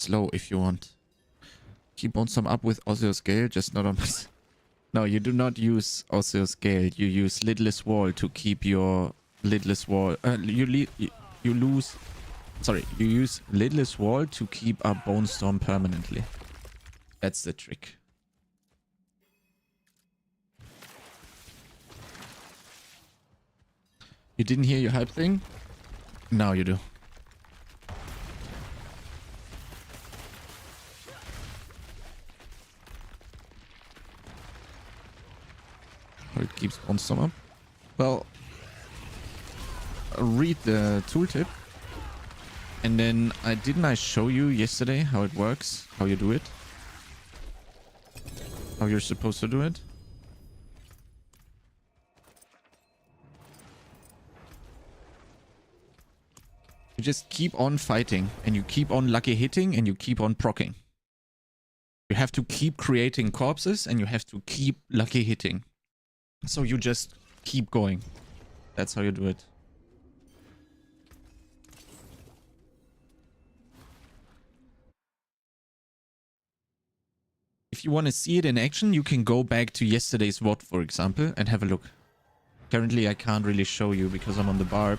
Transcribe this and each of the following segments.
slow if you want. Keep on some up with Scale, just not on... No, you do not use Scale. You use Lidless Wall to keep your Lidless Wall... you lose... Sorry, you use Lidless Wall to keep a Bone Storm permanently. That's the trick. You didn't hear your hype thing? Now you do. Or it keeps Bone Storm up. Well, read the tooltip. And then didn't I show you yesterday how it works? How you do it? How you're supposed to do it? You just keep on fighting and you keep on lucky hitting and you keep on proccing. You have to keep creating corpses and you have to keep lucky hitting. So you just keep going. That's how you do it. If you want to see it in action, you can go back to yesterday's VOD, for example, and have a look. Currently, I can't really show you because I'm on the bar.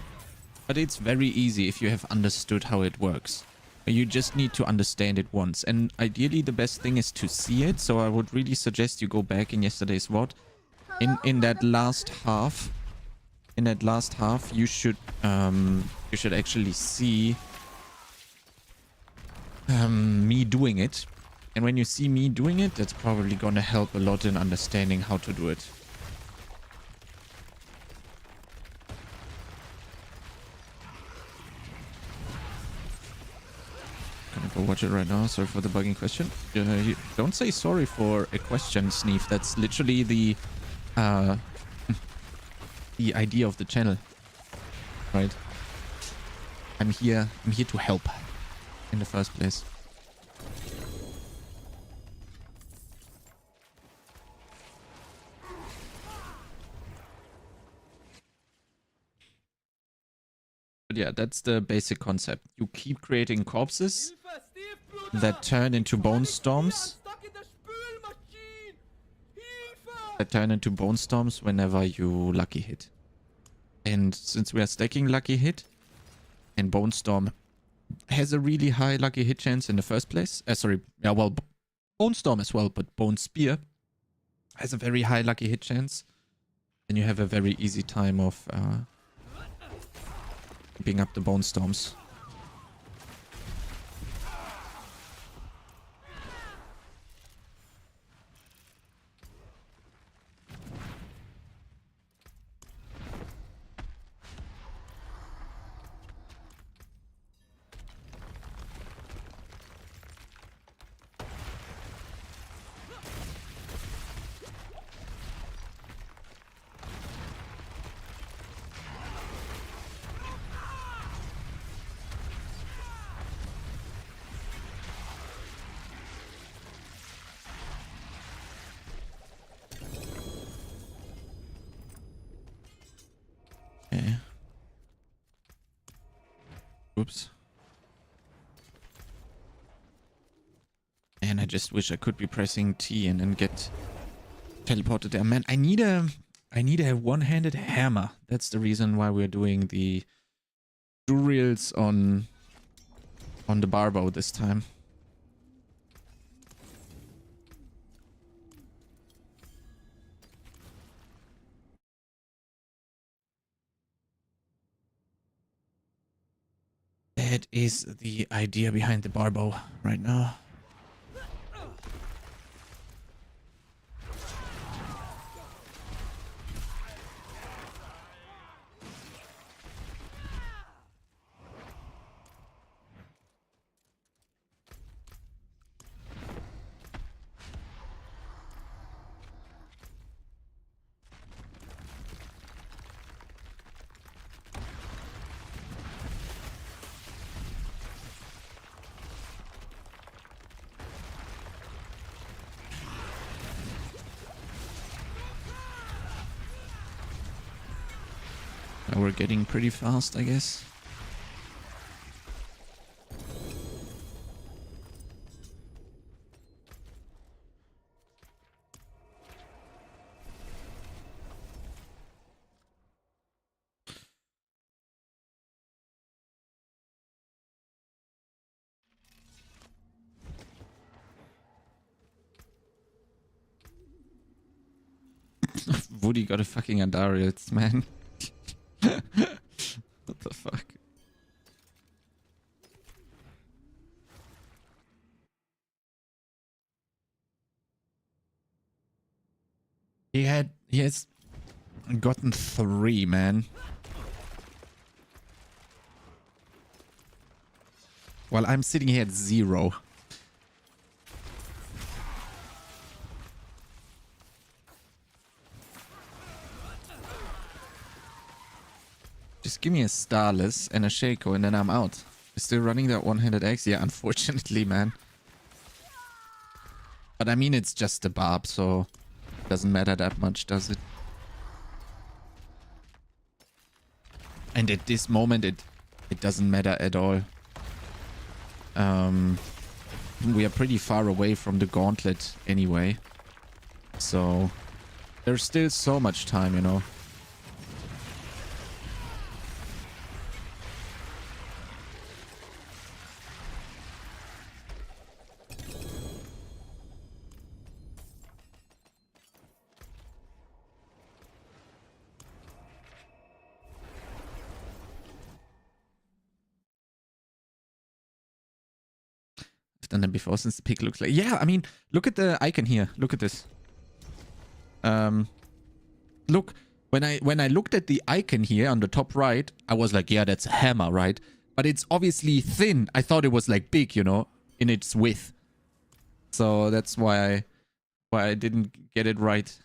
But it's very easy if you have understood how it works. You just need to understand it once. And ideally, the best thing is to see it. So I would really suggest you go back in yesterday's VOD. In that last half, you should actually see me doing it. And when you see me doing it, that's probably gonna help a lot in understanding how to do it. Gonna go watch it right now. Sorry for the bugging question. Don't say sorry for a question, Sneef. That's literally the the idea of the channel, right? I'm here to help in the first place. But yeah, that's the basic concept. You keep creating corpses that turn into bone storms. Whenever you lucky hit. And since we are stacking lucky hit, and Bone Storm has a really high lucky hit chance in the first place. Bone Storm as well, but Bone Spear has a very high lucky hit chance. And you have a very easy time of keeping up the Bone Storms. Oops. And I just wish I could be pressing T and then get teleported there. Man, I need a one-handed hammer. That's the reason why we're doing the drills on the barbell this time. That is the idea behind the barbell right now. We're getting pretty fast, I guess. Woody got a fucking Andariels, man. What the fuck? He has gotten 3, man. While I'm sitting here at 0. Just give me a Starless and a Shaco and then I'm out. You're still running that one-handed axe? Yeah, unfortunately, man. But I mean, it's just a barb, so it doesn't matter that much, does it? And at this moment, it doesn't matter at all. We are pretty far away from the gauntlet anyway. So there's still so much time, you know. Done that before since the pick looks like... Yeah, I mean, look at the icon here. Look at this. Look, when I looked at the icon here on the top right, I was like, yeah, that's a hammer, right? But it's obviously thin. I thought it was like big, you know, in its width. So that's why I didn't get it right.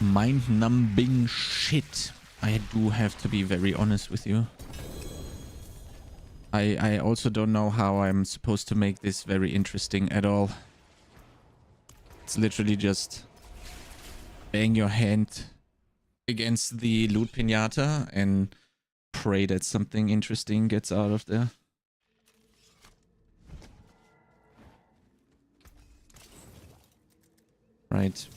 Mind-numbing shit. I do have to be very honest with you. I also don't know how I'm supposed to make this very interesting at all. It's literally just bang your hand against the loot pinata and pray that something interesting gets out of there. Right.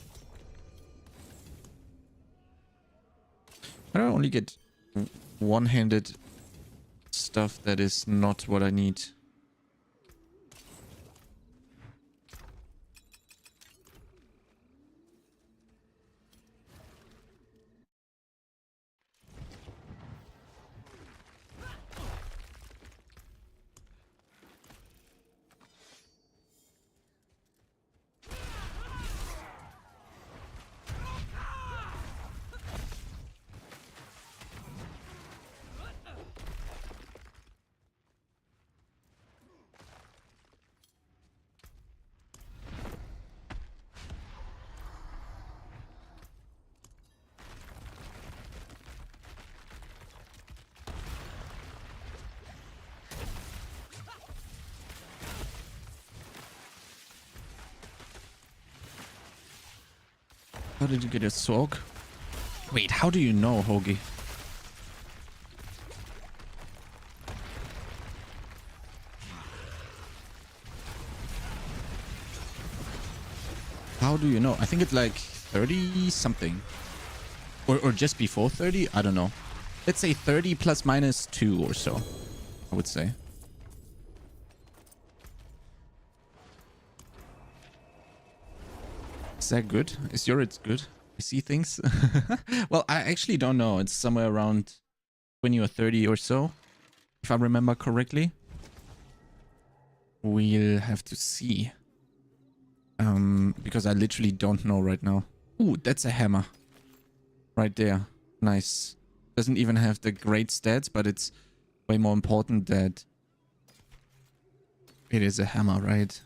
I don't only get one-handed stuff that is not what I need. How did you get a sock? Wait, how do you know, Hoagie? How do you know? I think it's like 30 something. Or just before 30? I don't know. Let's say 30 plus minus 2 or so, I would say. Is that good? Is yours good? I see things. Well, I actually don't know. It's somewhere around 20 or 30 or so, if I remember correctly. We'll have to see. Because I literally don't know right now. Ooh, that's a hammer. Right there. Nice. Doesn't even have the great stats, but it's way more important that it is a hammer, right?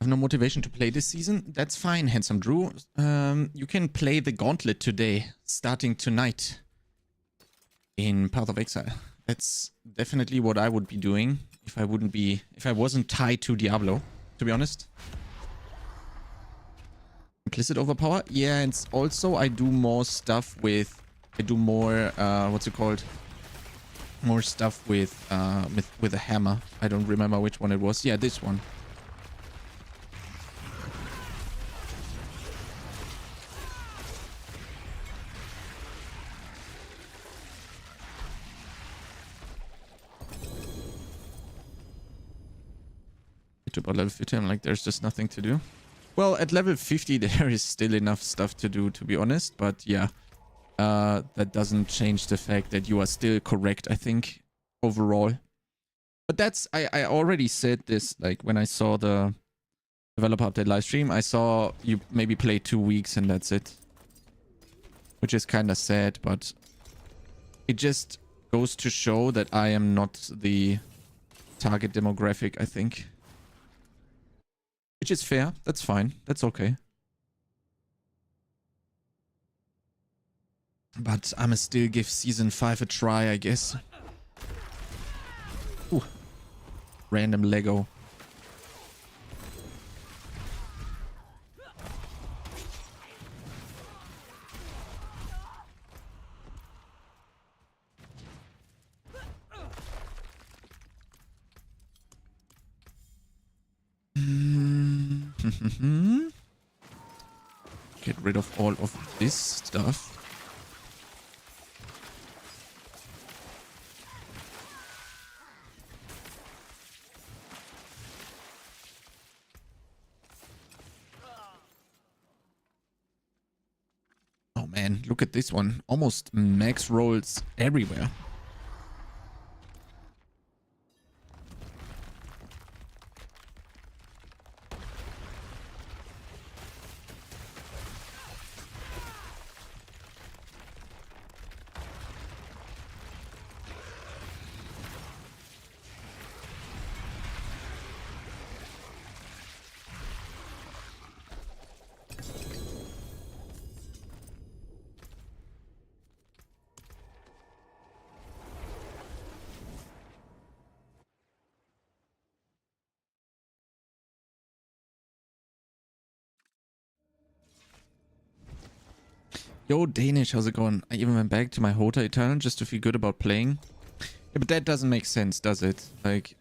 have no motivation to play this season. That's fine, Handsome Drew. You can play the Gauntlet today, starting tonight in Path of Exile. That's definitely what I would be doing if I wasn't tied to Diablo, to be honest. Implicit overpower? Yeah, and also I do more stuff with... I do more, what's it called? More stuff with a hammer. I don't remember which one it was. Yeah, this one. At about level 50, I'm like, there's just nothing to do. Well, at level 50, there is still enough stuff to do, to be honest. But yeah, that doesn't change the fact that you are still correct, I think, overall. But that's, I already said this, like, when I saw the developer update live stream, I saw you maybe play 2 weeks and that's it. Which is kind of sad, but it just goes to show that I am not the target demographic, I think. Which is fair. That's fine. That's okay. But I'ma still give Season 5 a try, I guess. Ooh. Random Lego. Get rid of all of this stuff. Oh man, look at this one. Almost max rolls everywhere. Yo, Danish, how's it going? I even went back to my Hota Eternal just to feel good about playing. Yeah, but that doesn't make sense, does it? Like,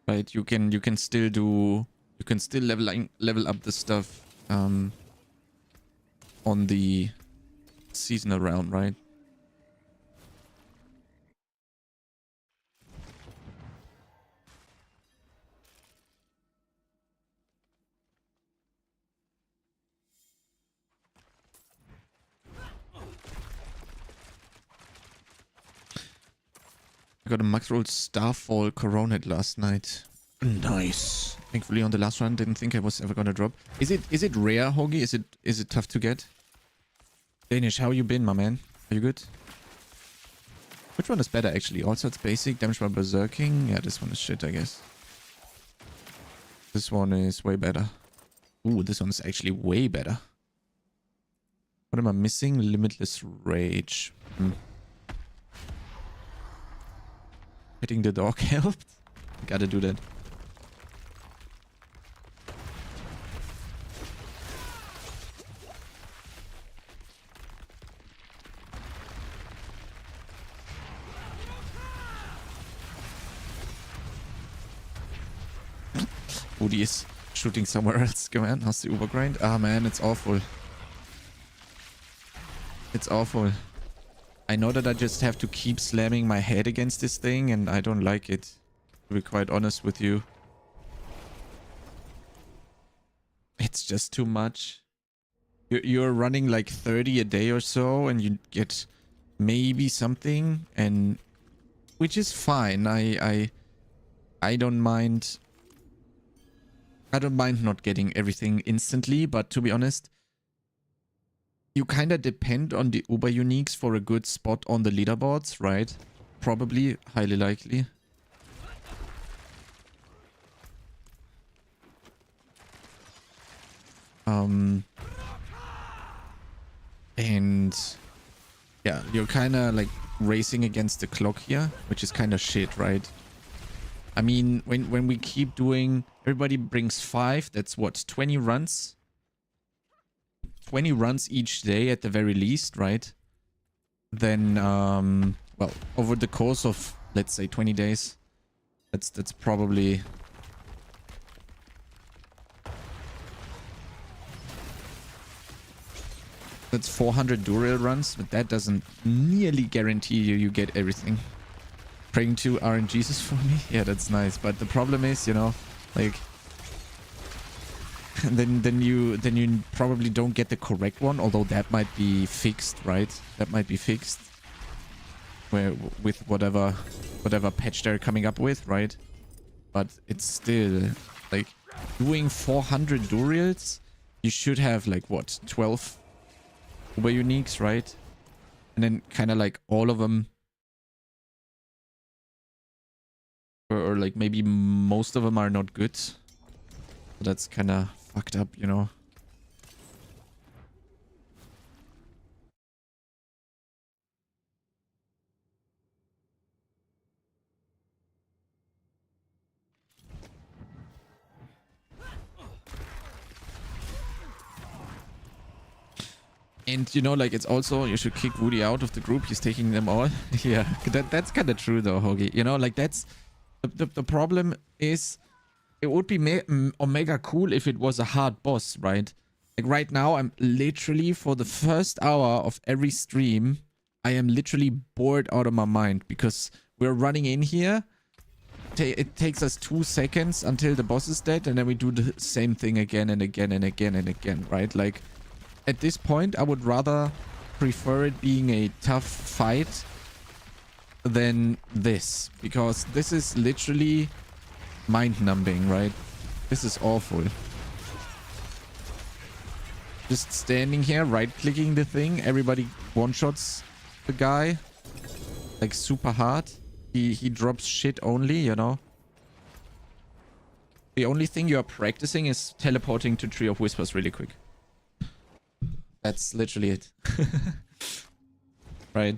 right, you can still do... You can still level up the stuff, on the seasonal round, right? I got a maxroll Starfall Coronet last night. Nice. Thankfully on the last run, didn't think I was ever gonna drop. Is it rare, Hoagie? Is it tough to get? Danish, how you been, my man? Are you good? Which one is better actually? Also it's basic, damage by berserking. Yeah, this one is shit, I guess. This one is way better. Ooh, this one is actually way better. What am I missing? Limitless Rage. Hitting the dog helped. Gotta do that. Woody is shooting somewhere else. Come on, how's the Uber grind? Ah man, it's awful. It's awful. I know that I just have to keep slamming my head against this thing and I don't like it. To be quite honest with you. It's just too much. You're running like 30 a day or so and you get maybe something, and which is fine. I don't mind. I don't mind not getting everything instantly, but to be honest, you kind of depend on the Uber uniques for a good spot on the leaderboards, right? probably, highly likely. And yeah, you're kind of like racing against the clock here, which is kind of shit, right? I mean, when we keep doing, everybody brings 5, that's what, 20 runs? 20 runs each day at the very least, right? Then, well, over the course of, let's say, 20 days, that's probably... That's 400 Duriel runs, but that doesn't nearly guarantee you get everything. Praying to RNGs for me? Yeah, that's nice. But the problem is, you know, like... then you probably don't get the correct one, although that might be fixed, right? That might be fixed. Where with whatever patch they're coming up with, right? But it's still like doing 400 Duriels, you should have like what, 12 Uber uniques, right? And then kind of like all of them, or like maybe most of them are not good. So that's kind of fucked up, you know. And you know, like, it's also, you should kick Woody out of the group. He's taking them all. Yeah, that's kind of true though, Hoagie. You know, like, that's the problem is, it would be omega cool if it was a hard boss, right? Like right now, I'm literally, for the first hour of every stream, I am literally bored out of my mind because we're running in here. It takes us 2 seconds until the boss is dead, and then we do the same thing again and again and again and again, right? Like, at this point, I would rather prefer it being a tough fight than this, because this is literally mind-numbing, right? This is awful. Just standing here, right-clicking the thing, everybody one-shots the guy, like, super hard. He drops shit only, you know? The only thing you're practicing is teleporting to Tree of Whispers really quick. That's literally it. Right.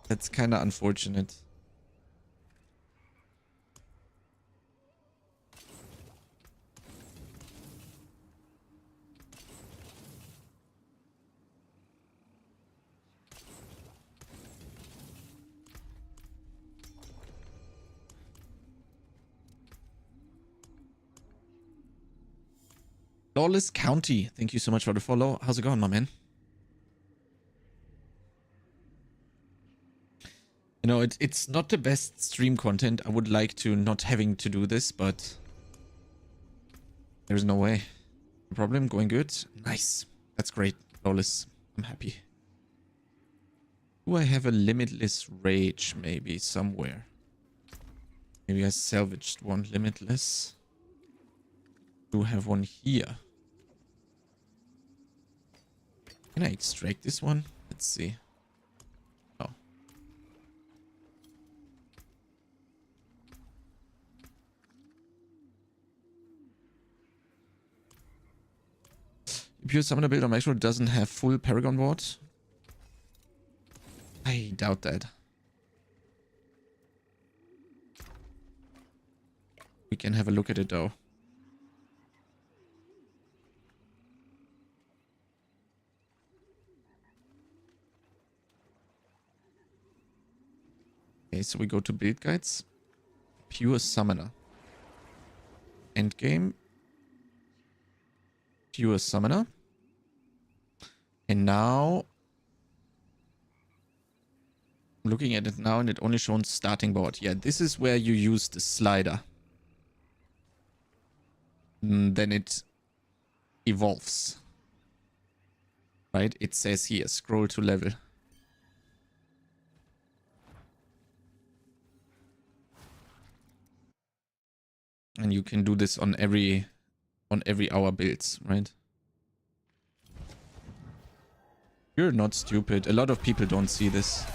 That's kind of unfortunate. Lawless County, thank you so much for the follow. How's it going, my man? You know, it's not the best stream content. I would like to not having to do this, but there's no way. No problem, going good. Nice. That's great, Lawless. I'm happy. Do I have a Limitless Rage maybe somewhere? Maybe I salvaged one Limitless. Do have one here. Can I extract this one? Let's see. Oh. Pure Summoner build on maxroll doesn't have full Paragon Ward. I doubt that. We can have a look at it though. Okay, so we go to build guides. Pure Summoner. Endgame. Pure Summoner. And now, I'm looking at it now and it only shows starting board. Yeah, this is where you use the slider. Then it evolves. Right? It says here, scroll to level. And you can do this on every hour builds, right? You're not stupid. A lot of people don't see this.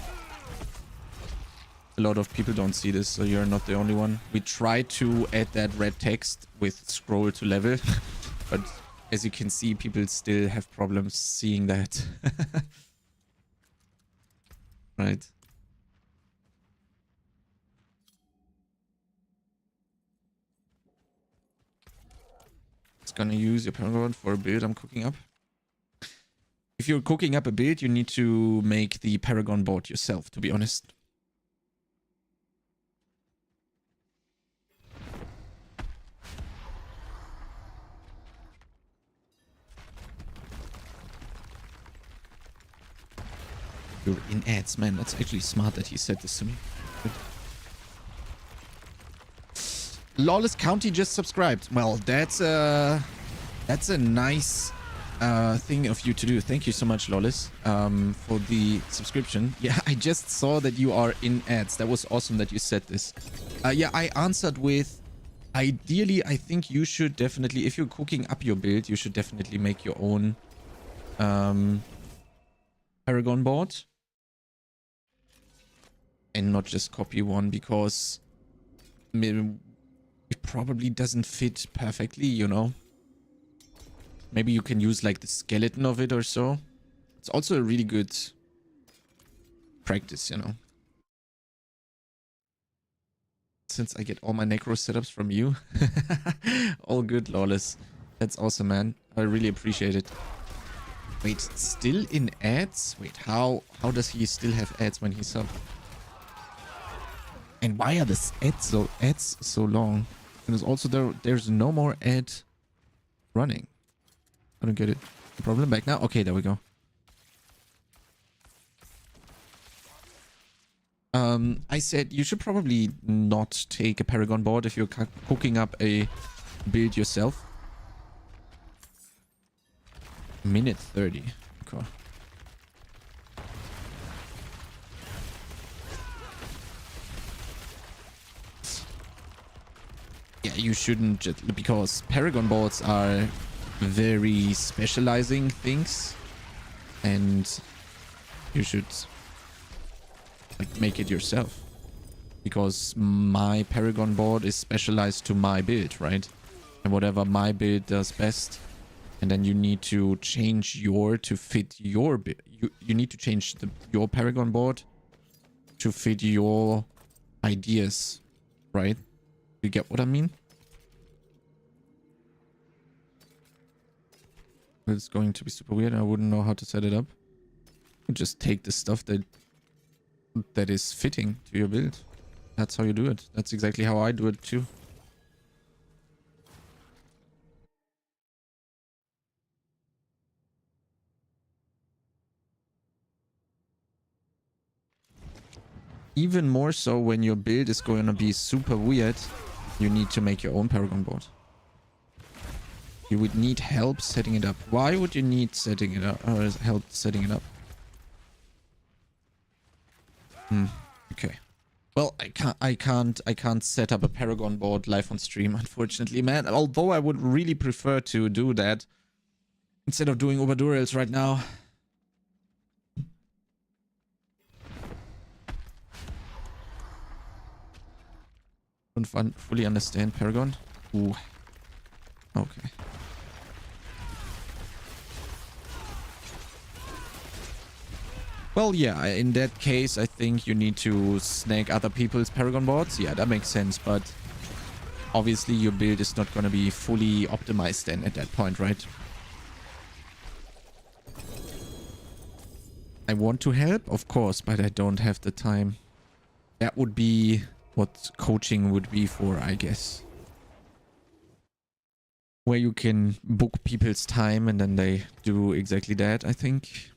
A lot of people don't see this, so you're not the only one. We tried to add that red text with scroll to level, but as you can see, people still have problems seeing that. Right. It's gonna use your paragon for a build I'm cooking up. If you're cooking up a build, you need to make the paragon board yourself, to be honest. You're in ads, man. That's actually smart that he said this to me. Good. Lawless County just subscribed. Well, that's a nice thing of you to do. Thank you so much, Lawless, for the subscription. Yeah, I just saw that you are in ads. That was awesome that you said this. Yeah, I answered with, ideally, I think you should definitely, if you're cooking up your build, you should definitely make your own paragon board. And not just copy one, because it probably doesn't fit perfectly, you know. Maybe you can use like the skeleton of it or so. It's also a really good practice, you know. Since I get all my necro setups from you. All good, Lawless. That's awesome, man. I really appreciate it. Wait, still in ads? Wait, how does he still have ads when he's sub? And why are the ads so long? And there's also there's no more ad running. I don't get it. The problem back now? Okay, there we go. I said you should probably not take a paragon board if you're cooking up a build yourself. Minute 30. Cool. Yeah, you shouldn't just, because paragon boards are very specializing things, and you should like make it yourself, because my paragon board is specialized to my build, right? And whatever my build does best, and then you need to change to fit your build. You need to change your paragon board to fit your ideas, right? You get what I mean? It's going to be super weird. I wouldn't know how to set it up. You just take the stuff that is fitting to your build. That's how you do it. That's exactly how I do it too. Even more so when your build is going to be super weird, you need to make your own paragon board. You would need help setting it up. Why would you need setting it up or help setting it up? Okay. Well, I can't set up a paragon board live on stream, unfortunately, man. Although I would really prefer to do that instead of doing Oberdurals right now. Don't fully understand paragon. Ooh. Okay. Well, yeah, in that case, I think you need to snag other people's paragon boards. Yeah, that makes sense, but obviously your build is not going to be fully optimized then at that point, right? I want to help, of course, but I don't have the time. That would be what coaching would be for, I guess. Where you can book people's time and then they do exactly that, I think.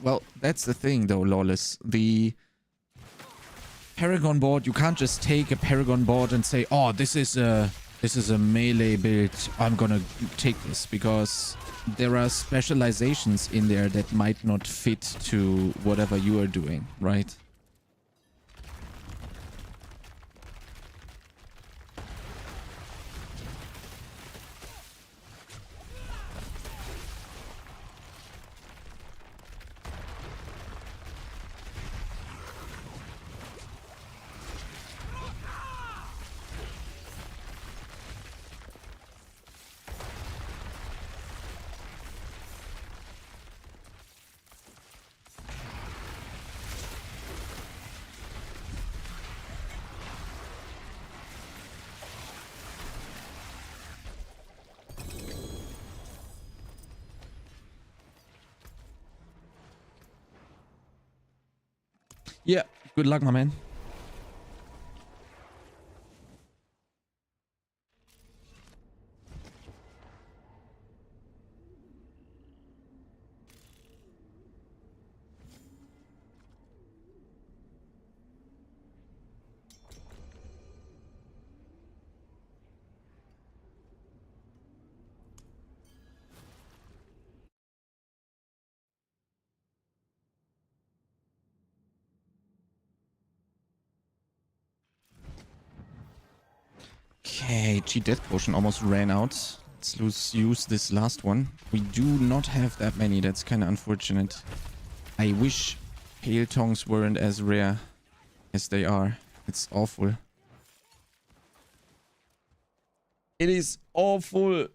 Well, that's the thing though, Lawless. The Paragon board, you can't just take a Paragon board and say, oh, this is a melee build, I'm gonna take this, because there are specializations in there that might not fit to whatever you are doing, right? Yeah, good luck, my man. Okay, G Death Potion almost ran out. Let's use this last one. We do not have that many. That's kind of unfortunate. I wish Pale Tongs weren't as rare as they are. It's awful. It is awful.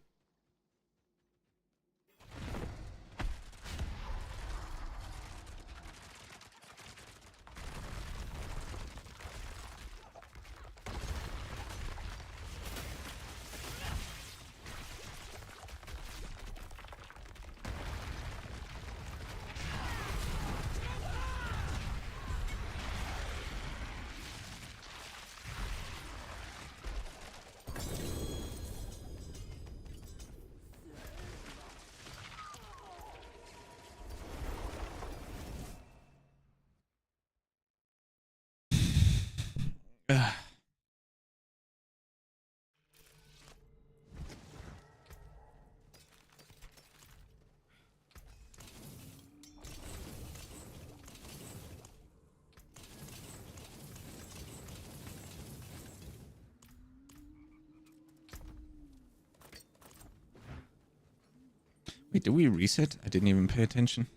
Wait, do we reset? I didn't even pay attention.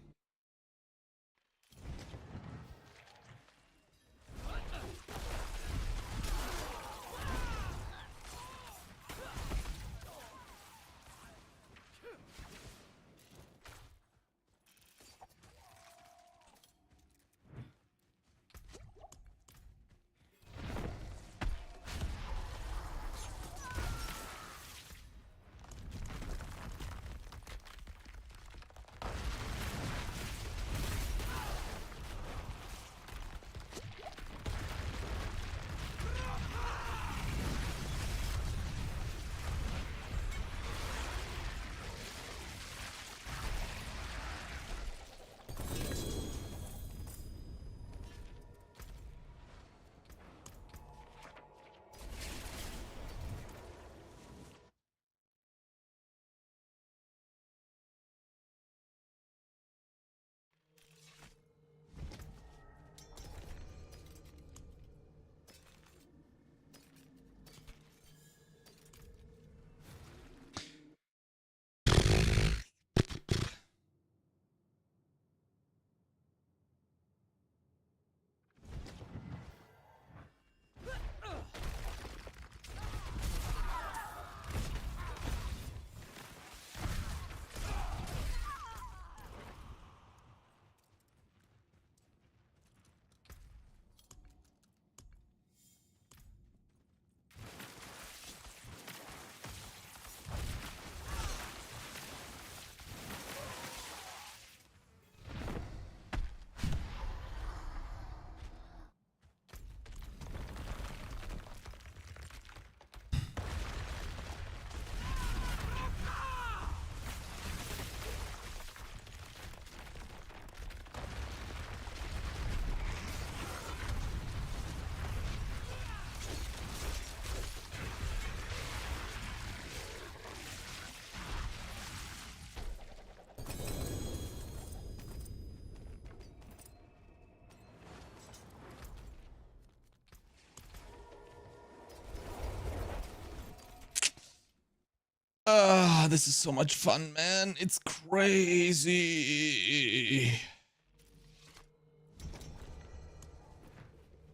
this is so much fun, man. It's crazy.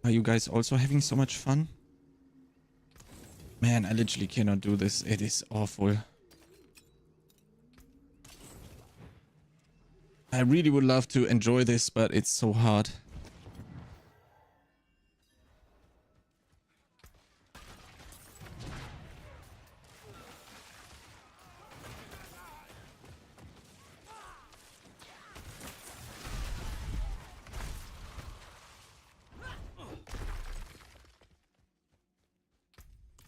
Are you guys also having so much fun? Man, I literally cannot do this. It is awful. I really would love to enjoy this, but it's so hard.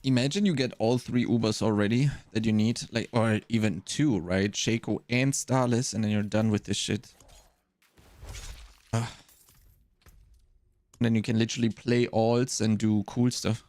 Imagine you get all 3 Ubers already that you need, like, or even 2, right? Shaco and Starless, and then you're done with this shit. And then you can literally play alts and do cool stuff.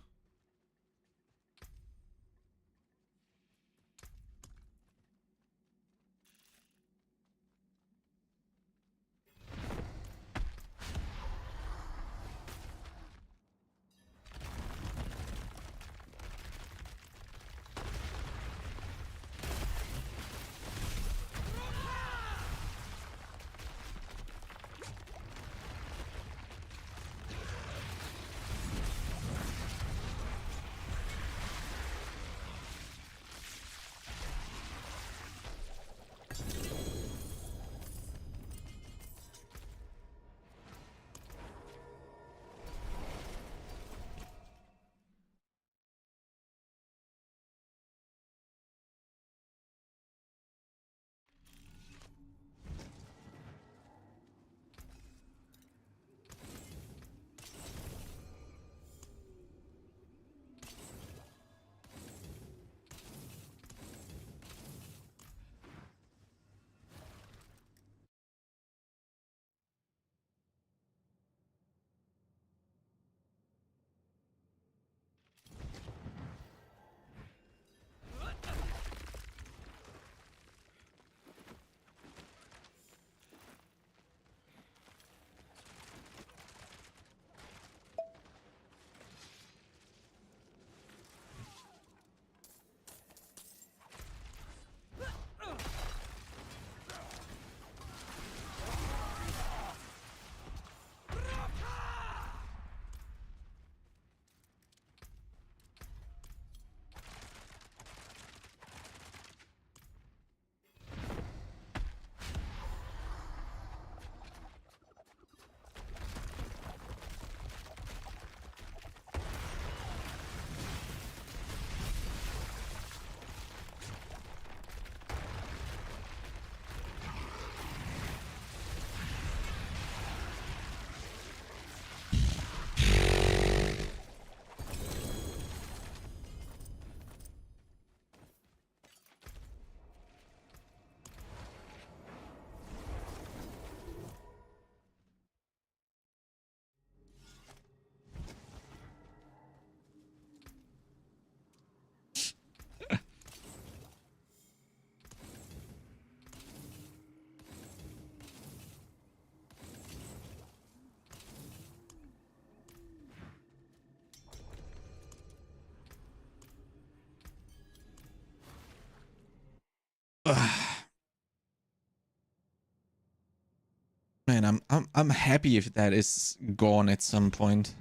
Man, I'm happy if that is gone at some point.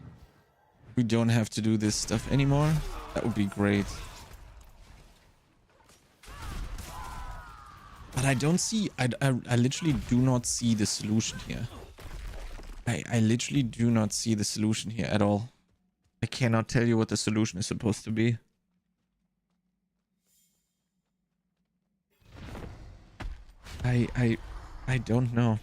We don't have to do this stuff anymore. That would be great. But I don't see, I literally do not see the solution here. I literally do not see the solution here at all. I cannot tell you what the solution is supposed to be. I don't know.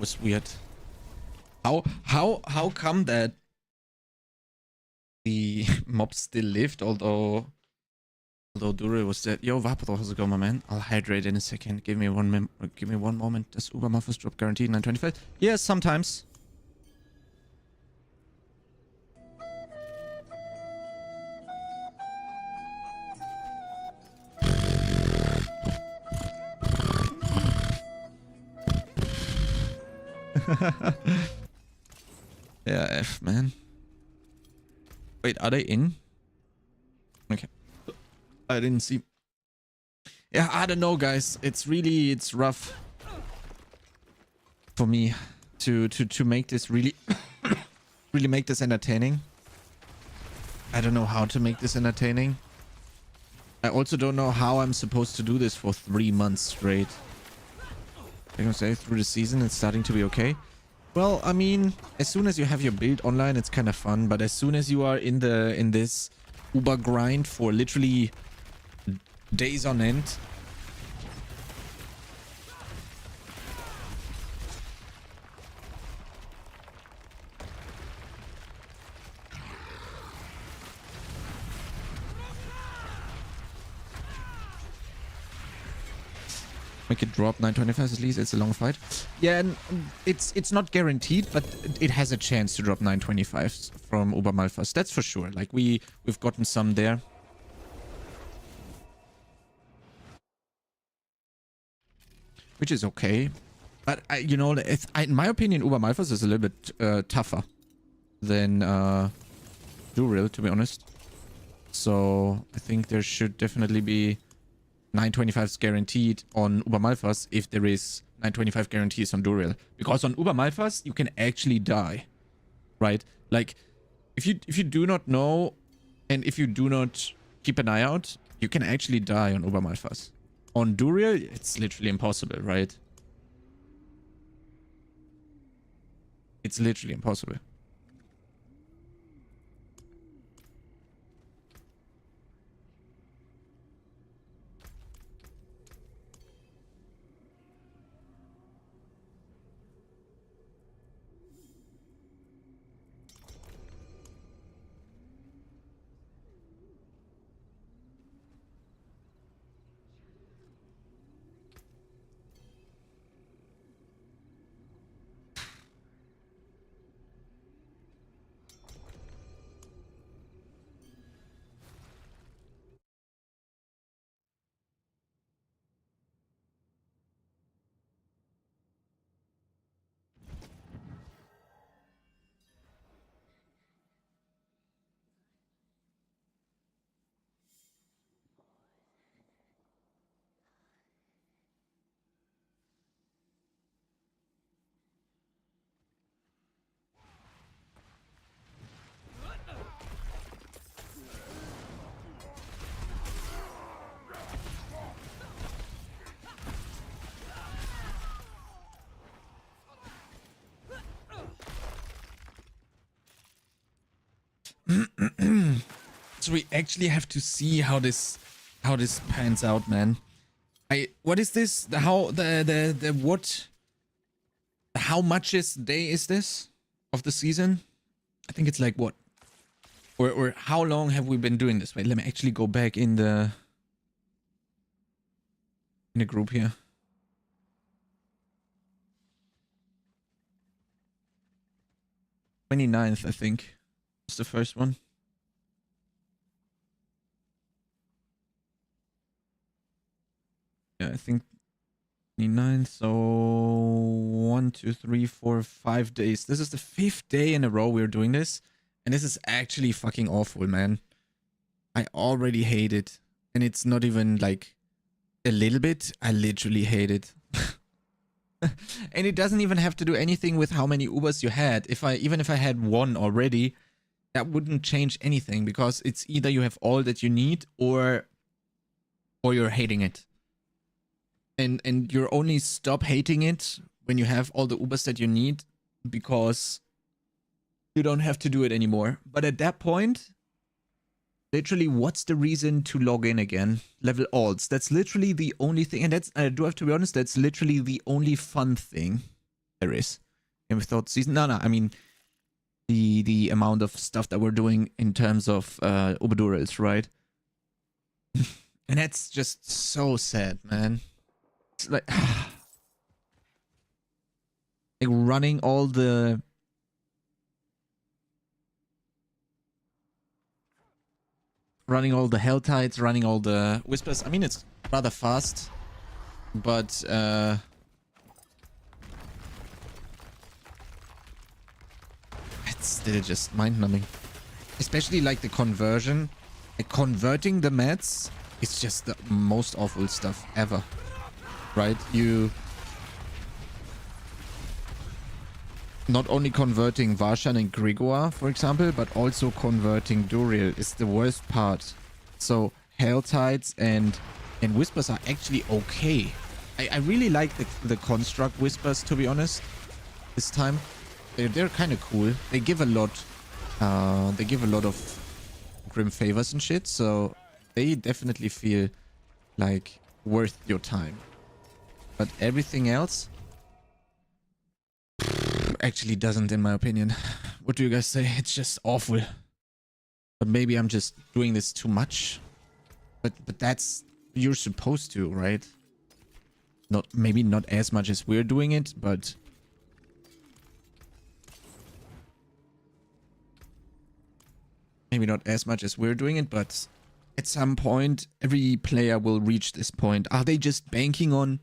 was weird. How come that the mob still lived, although Dure was dead? Yo, Vapor, how's it going, my man? I'll hydrate in a second. Give me one moment. Does Uber Muffers drop guaranteed 925? Yes, sometimes. Yeah, F, man. Wait, are they in? Okay. I didn't see. Yeah, I don't know, guys. It's rough for me to make this really make this entertaining. I don't know how to make this entertaining. I also don't know how I'm supposed to do this for 3 months straight. I can say through the season it's starting to be okay. Well, I mean, as soon as you have your build online, it's kind of fun. But as soon as you are in this Uber grind for literally days on end, make it drop 925 at least. It's a long fight. Yeah, and it's not guaranteed, but it has a chance to drop 925 from Uber Malphas. That's for sure. Like we've gotten some there. Which is okay. But you know, in my opinion, Uber Malphas is a little bit tougher than Duril, to be honest. So I think there should definitely be 925s guaranteed on Uber Malphas if there is 925 guarantees on Duril. Because on Uber Malphas, you can actually die. Right? Like, if you do not know and if you do not keep an eye out, you can actually die on Uber Malphas. On Duril, it's literally impossible, right? It's literally impossible. So we actually have to see how this pans out, man. What is this? How much day is this of the season? I think it's like what? Or how long have we been doing this? Wait, let me actually go back in the group here. 29th, I think, was the first one. Yeah, I think 29th, so 1, 2, 3, 4, 5 days. This is the 5th day in a row we're doing this. And this is actually fucking awful, man. I already hate it. And it's not even like a little bit. I literally hate it. And it doesn't even have to do anything with how many Ubers you had. Even if I had one already, that wouldn't change anything, because it's either you have all that you need or you're hating it. And you're only stop hating it when you have all the Ubers that you need, because you don't have to do it anymore. But at that point, literally, what's the reason to log in again? Level alts. That's literally the only thing. And that's, I do have to be honest, that's literally the only fun thing there is. Game of Thought season. No, I mean the amount of stuff that we're doing in terms of Obadurals, right? And that's just so sad, man. It's like like running all the Hell Tides, running all the Whispers. I mean, it's rather fast, but it's still just mind-numbing. Especially like the conversion. Like converting the mats is just the most awful stuff ever. Right? You... Not only converting Varshan and Grigor, for example, but also converting Duriel is the worst part. So Hell Tides and Whispers are actually okay. I really like the construct Whispers, to be honest, this time. They're kind of cool. They give a lot of grim favors and shit, so they definitely feel like worth your time. But everything else actually doesn't, in my opinion. What do you guys say? It's just awful. But maybe I'm just doing this too much. But that's... You're supposed to, right? Maybe not as much as we're doing it, but... Maybe not as much as we're doing it, but... At some point, every player will reach this point. Are they just banking on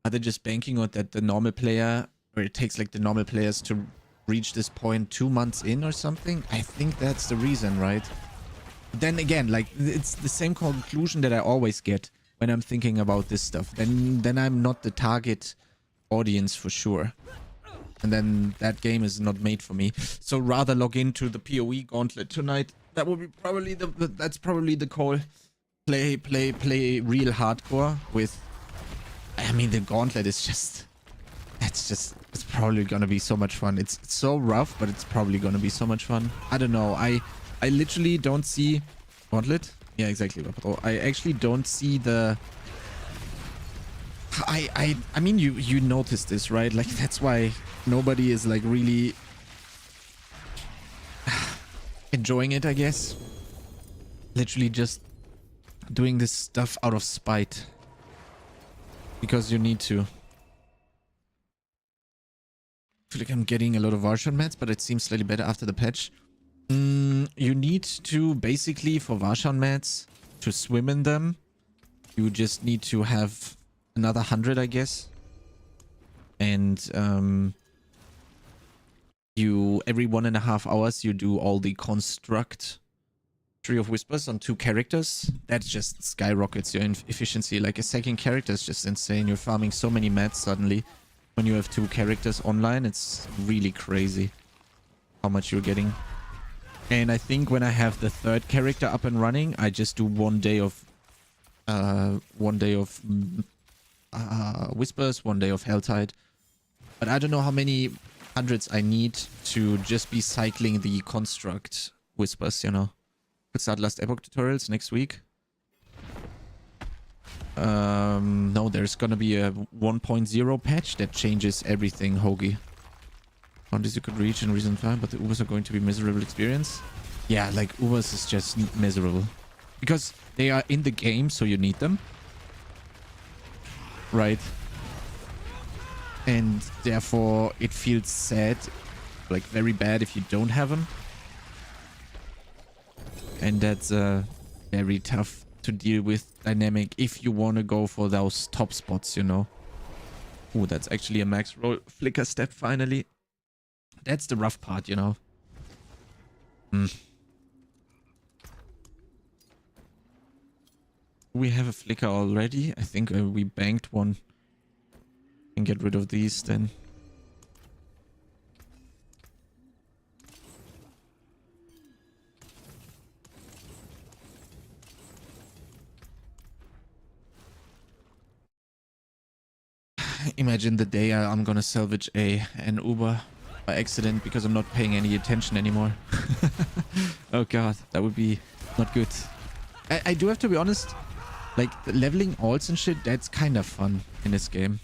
that the normal player... Or it takes like the normal players to reach this point 2 months in or something? I think that's the reason, right? Then again, like, it's the same conclusion that I always get when I'm thinking about this stuff. Then I'm not the target audience for sure. And then that game is not made for me. So rather log into the PoE gauntlet tonight. That will be probably that's probably the call. Play real hardcore with... I mean, the gauntlet is just... It's probably gonna be so much fun. It's so rough, but it's probably gonna be so much fun. I don't know. I literally don't see... Gauntlet? Yeah, exactly. I actually don't see the... I mean, you noticed this, right? Like, that's why nobody is, like, really... enjoying it, I guess. Literally just doing this stuff out of spite. Because you need to. I feel like I'm getting a lot of Varshan mats, but it seems slightly better after the patch. You need to, basically, for Varshan mats, to swim in them, you just need to have another 100, I guess. And you, every 1.5 hours, you do all the construct Tree of Whispers on 2 characters. That just skyrockets your efficiency. Like, a second character is just insane. You're farming so many mats suddenly. When you have 2 characters online, it's really crazy how much you're getting. And I think when I have the 3rd character up and running, I just do 1 day of Whispers, 1 day of Helltide. But I don't know how many hundreds I need to just be cycling the construct Whispers, you know. Could start Last Epoch tutorials next week. No, there's gonna be a 1.0 patch that changes everything, Hoagie. Bounties you could reach in recent time, but the Ubers are going to be miserable experience. Yeah, like, Ubers is just miserable. Because they are in the game, so you need them. Right. And therefore, it feels sad, like very bad if you don't have them. And that's very tough to deal with dynamic if you want to go for those top spots, you know. Oh, that's actually a max roll flicker step finally. That's the rough part, you know. We have a flicker already. I think we banked one. And get rid of these then. Imagine the day I'm gonna salvage an Uber by accident because I'm not paying any attention anymore. Oh god, that would be not good. I do have to be honest, like, the leveling alts and shit, that's kind of fun in this game.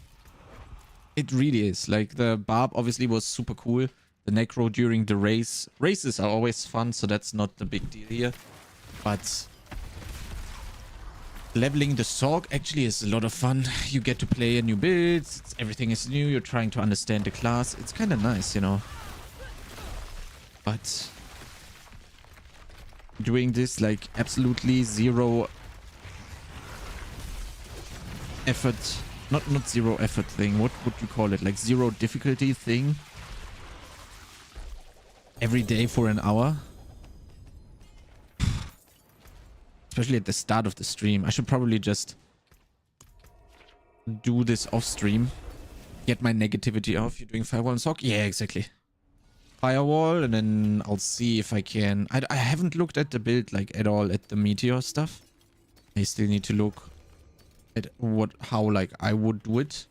It really is. Like, the Barb obviously was super cool. The Necro during the race. Races are always fun, so that's not the big deal here. But leveling the Sorg actually is a lot of fun. You get to play a new build. Everything is new. You're trying to understand the class. It's kind of nice, you know. But doing this, like, absolutely zero effort. Not zero effort thing. What would you call it? Like, zero difficulty thing. Every day for an hour. Especially at the start of the stream. I should probably just do this off stream. Get my negativity off. You're doing Firewall and Sorg? Yeah, exactly. Firewall, and then I'll see if I can... I haven't looked at the build, like, at all, at the Meteor stuff. I still need to look at how, like, I would do it.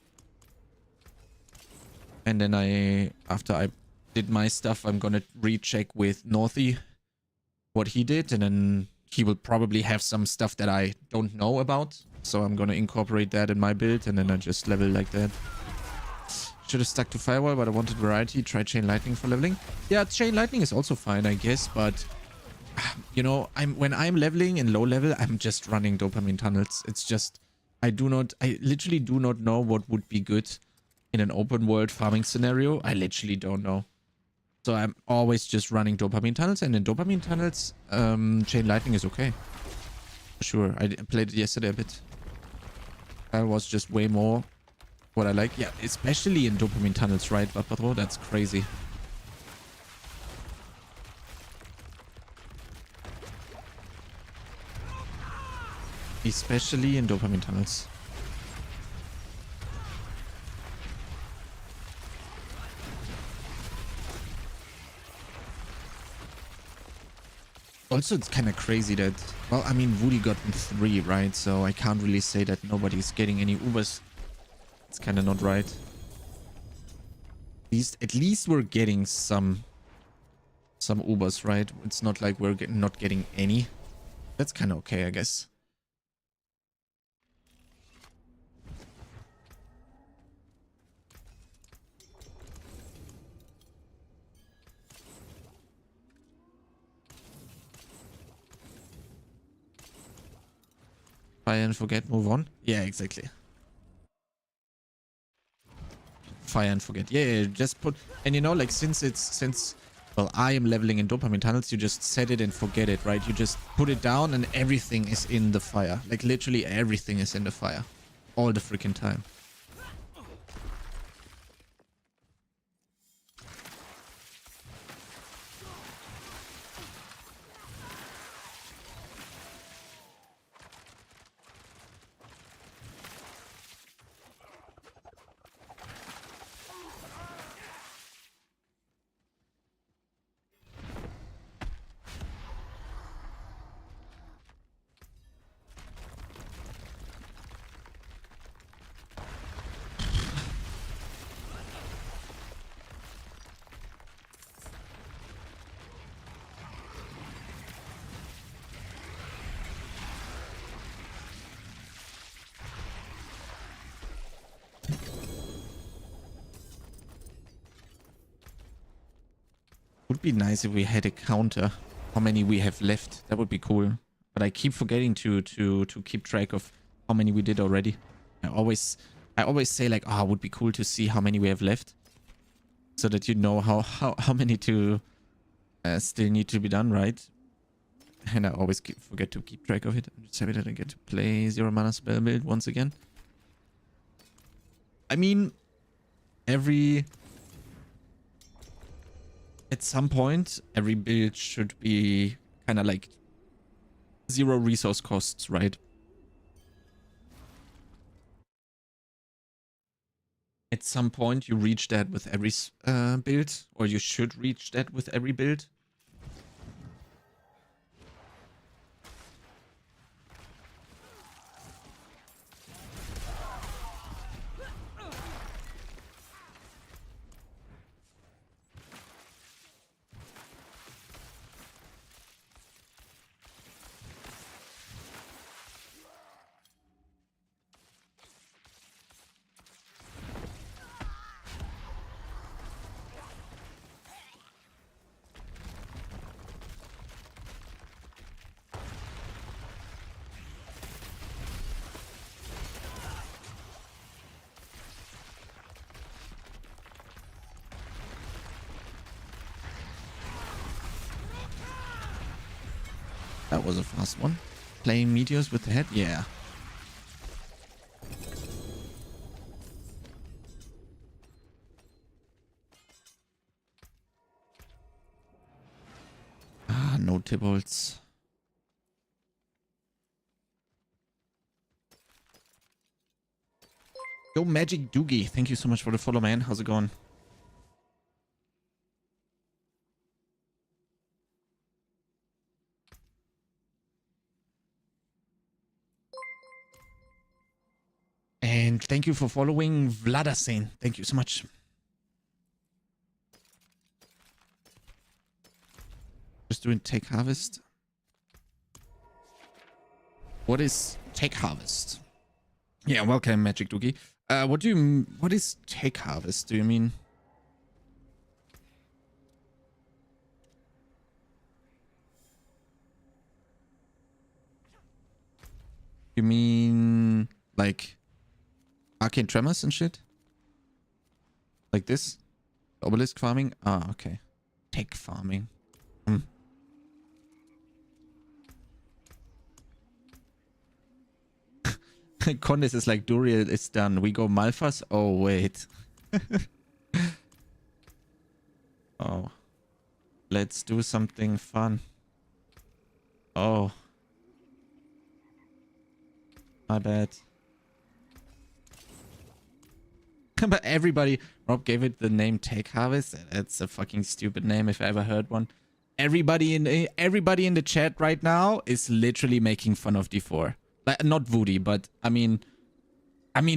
And then after I did my stuff, I'm gonna recheck with Northy what he did, and then he will probably have some stuff that I don't know about. So I'm gonna incorporate that in my build, and then I just level like that. Should have stuck to Firewall, but I wanted variety. Try Chain Lightning for leveling. Yeah, Chain Lightning is also fine, I guess, but you know, when I'm leveling in low level, I'm just running dopamine tunnels. It's just I literally do not know what would be good in an open world farming scenario. I literally don't know. So I'm always just running dopamine tunnels, and in dopamine tunnels, Chain Lightning is okay. For sure. I played it yesterday a bit. I was just way more what I like. Yeah, especially in dopamine tunnels, right? But that's crazy. Especially in dopamine tunnels. Also, it's kind of crazy that, well, I mean, Woody got in 3, right? So I can't really say that nobody's getting any Ubers. It's kind of not right. At least we're getting some Ubers, right? It's not like we're not getting any. That's kind of okay, I guess. Fire and forget, move on. Yeah, exactly. Fire and forget. Yeah, just put... And you know, like, since well, I am leveling in dopamine tunnels, you just set it and forget it, right? You just put it down and everything is in the fire. Like, literally everything is in the fire. All the freaking time. Would be nice if we had a counter how many we have left. That would be cool. But I keep forgetting to keep track of how many we did already. I always say like, oh, it would be cool to see how many we have left, so that you know how many to still need to be done, right? And I always forget to keep track of it. I'm just happy that I get to play 0 mana spell build once again. I mean, at some point, every build should be kind of like 0 resource costs, right? At some point, you reach that with every build, or you should reach that with every build. That was a fast one. Playing meteors with the head? Yeah. Ah, no Tibbles. Yo, Magic Doogie. Thank you so much for the follow, man. How's it going? And thank you for following Vladasen. Thank you so much. Just doing Take Harvest. What is Take Harvest? Yeah, welcome, Magic Doogie. What is Take Harvest? Do you mean? You mean like Arcane Tremors and shit? Like this? Obelisk farming? Ah, okay. Tech farming. Condis is like, Duriel is done. We go Malphas? Oh, wait. Oh. Let's do something fun. Oh. My bad. But Rob gave it the name Take Harvest. That's a fucking stupid name if I ever heard one. Everybody in the chat right now is literally making fun of D4. Like, not Woody, but I mean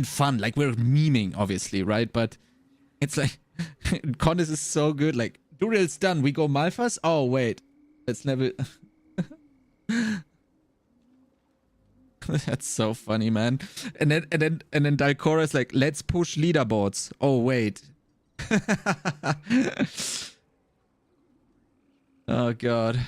fun. Like, we're memeing, obviously, right? But it's like, Condis is so good. Like, Duriel's done. We go Malphas? Oh, wait. Let's never... That's so funny, man. And then Dalcora's like, let's push leaderboards. Oh, wait. Oh, God.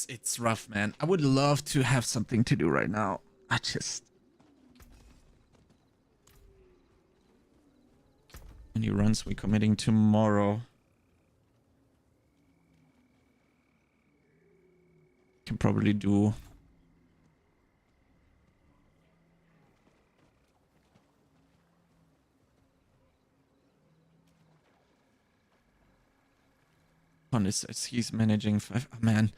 It's rough, man. I would love to have something to do right now. How many runs we committing tomorrow? Can probably do... He's managing 5... Oh, man.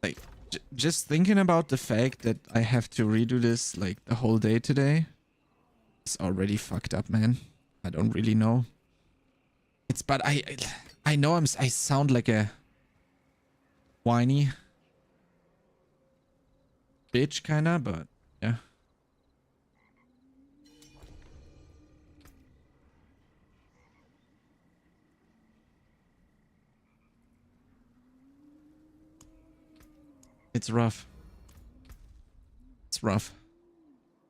Like, just thinking about the fact that I have to redo this, like, the whole day today. It's already fucked up, man. I don't really know. But I know I sound like a whiny bitch, kinda, but yeah. It's rough. It's rough.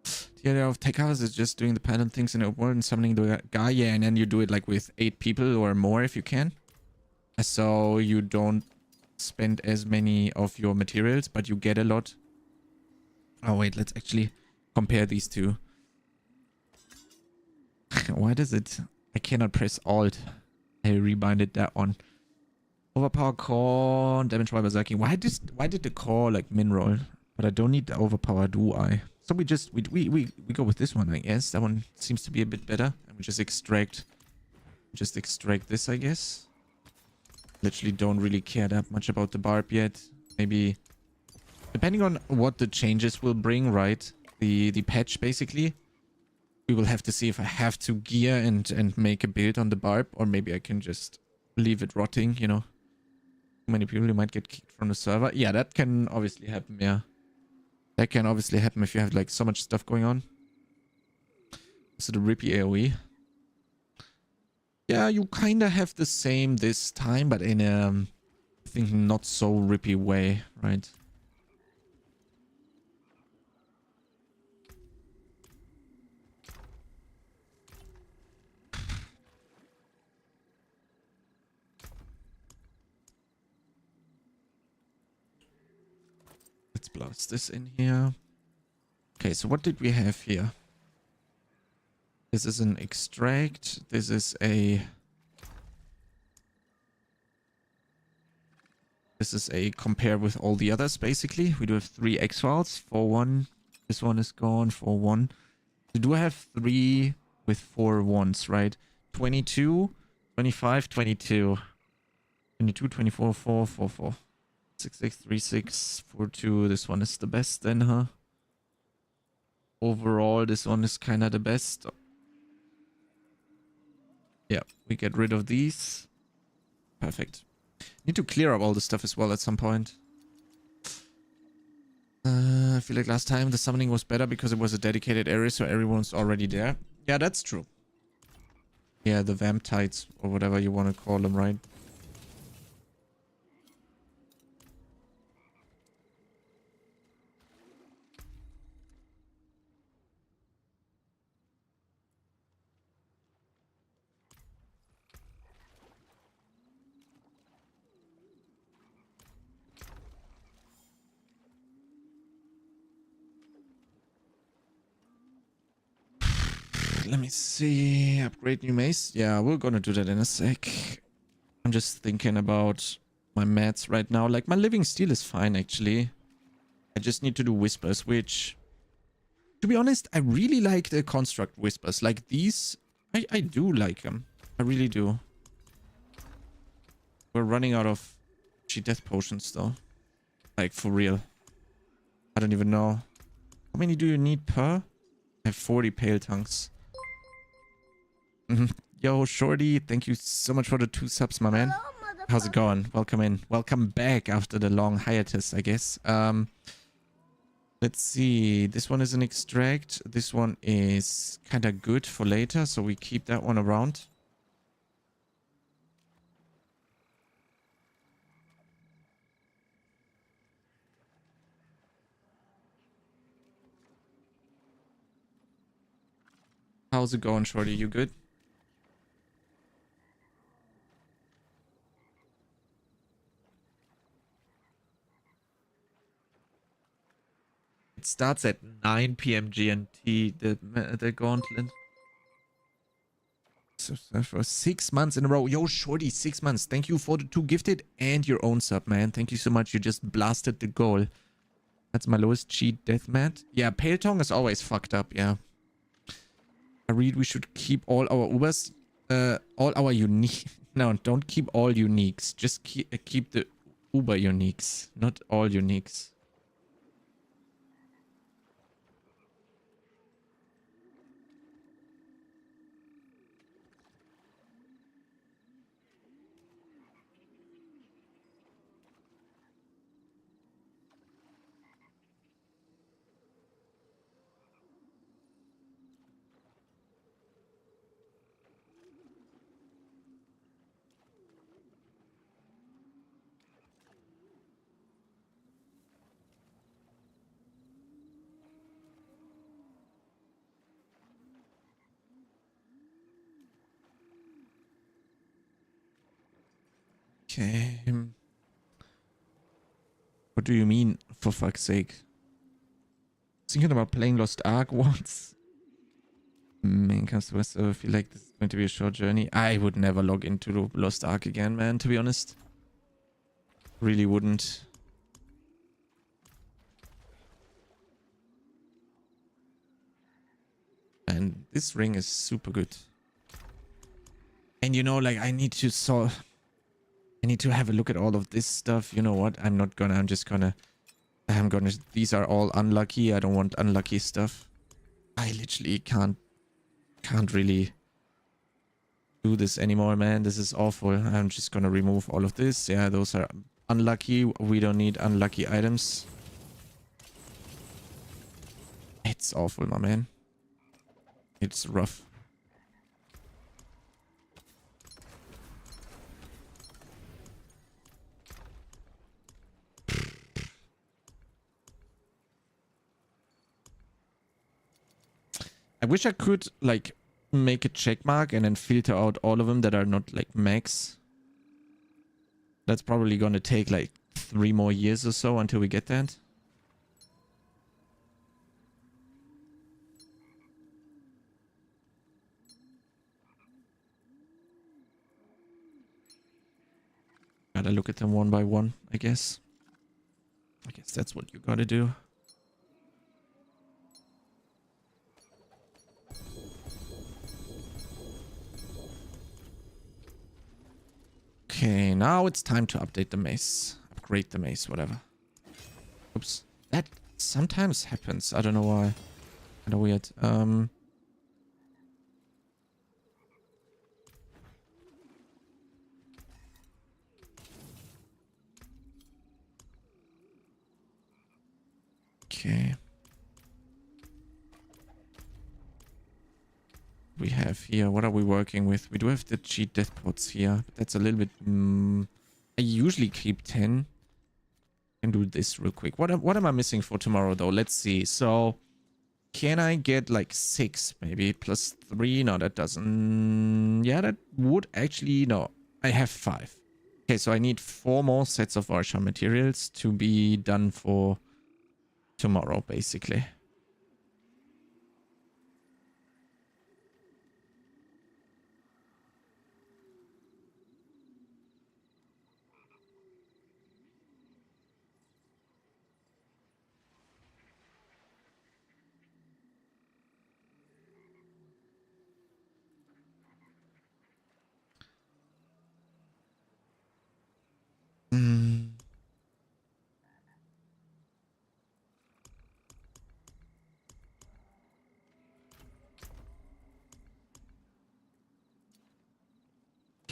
The idea of Tech House is just doing the pattern things in the world and summoning the guy, yeah, and then you do it like with 8 people or more if you can. So you don't spend as many of your materials, but you get a lot. Oh wait, let's actually compare these two. Why does it... I cannot press Alt. I rebinded that one. Overpower core, damage by berserking. Why did the core like min roll? But I don't need the overpower, do I? So we go with this one, I guess. That one seems to be a bit better. And we just extract this, I guess. Literally don't really care that much about the barb yet. Maybe depending on what the changes will bring, right? The patch basically. We will have to see if I have to gear and make a build on the barb, or maybe I can just leave it rotting, you know. Many people who might get kicked from the server. Yeah, that can obviously happen, yeah. That can obviously happen if you have like so much stuff going on. So the Rippy AoE. Yeah, you kind of have the same this time, but in a, I think, not so Rippy way, right? blast this in here. Okay, so what did we have here? This is an extract. This is a... This is a compare with all the others, basically. We do have 3 X files. 4-1. This one is gone. 4-1. We do have 3 with 4 ones, right? 22, 25, 22. 22, 24, 4, 4, 4. 6, 6, 3, 6, 4, 2. This one is the best then, huh? Overall, this one is kind of the best. Yeah, we get rid of these. Perfect. Need to clear up all the stuff as well at some point. I feel like last time the summoning was better because it was a dedicated area, so everyone's already there. Yeah, that's true. Yeah, the vamptites or whatever you want to call them, right? Let me see. Upgrade new mace. Yeah, we're gonna do that in a sec. I'm just thinking about my mats right now. Like, my living steel is fine, actually. I just need to do whispers, which... To be honest, I really like the construct whispers. Like these, I do like them. I really do. We're running out of death potions, though. Like, for real. I don't even know. How many do you need per? I have 40 pale tongues. Yo, Shorty, thank you so much for the 2 subs, my man. How's it going? Welcome in. Welcome back after the long hiatus, I guess. Let's see. This one is an extract. This one is kind of good for later, so we keep that one around. How's it going, Shorty? You good? It starts at 9 p.m. GMT, the gauntlet. So for 6 months in a row. Yo, Shorty, 6 months. Thank you for the 2 gifted and your own sub, man. Thank you so much. You just blasted the goal. That's my lowest cheat death mat. Yeah, Pale Tongue is always fucked up, yeah. I read we should keep all our Ubers, all our unique. No, don't keep all uniques. Just keep the Uber uniques, not all uniques. Okay. What do you mean, for fuck's sake? Thinking about playing Lost Ark once. Main customer, so I feel like this is going to be a short journey. I would never log into Lost Ark again, man, to be honest. Really wouldn't. And this ring is super good. And you know, like, I need to have a look at all of this stuff. You know what? These are all unlucky. I don't want unlucky stuff. I literally can't really do this anymore, man. This is awful. I'm just gonna remove all of this. Yeah, those are unlucky. We don't need unlucky items. It's awful, my man. It's rough. I wish I could, like, make a check mark and then filter out all of them that are not, like, max. That's probably gonna take, like, 3 more years or so until we get that. gotta look at them one by one, I guess. I guess that's what you gotta do. Okay, now it's time to update the mace. Upgrade the mace, whatever. Oops. That sometimes happens. I don't know why. Kinda weird. Okay. We have here, what are we working with? We do have the cheat death pots here, but that's a little bit... I usually keep 10. Can do this real quick. What am I missing for tomorrow though? Let's see. So can I get like 6 maybe plus 3? No, that doesn't... Yeah, that would actually... No, I have 5. Okay, so I need 4 more sets of Varsha materials to be done for tomorrow, basically.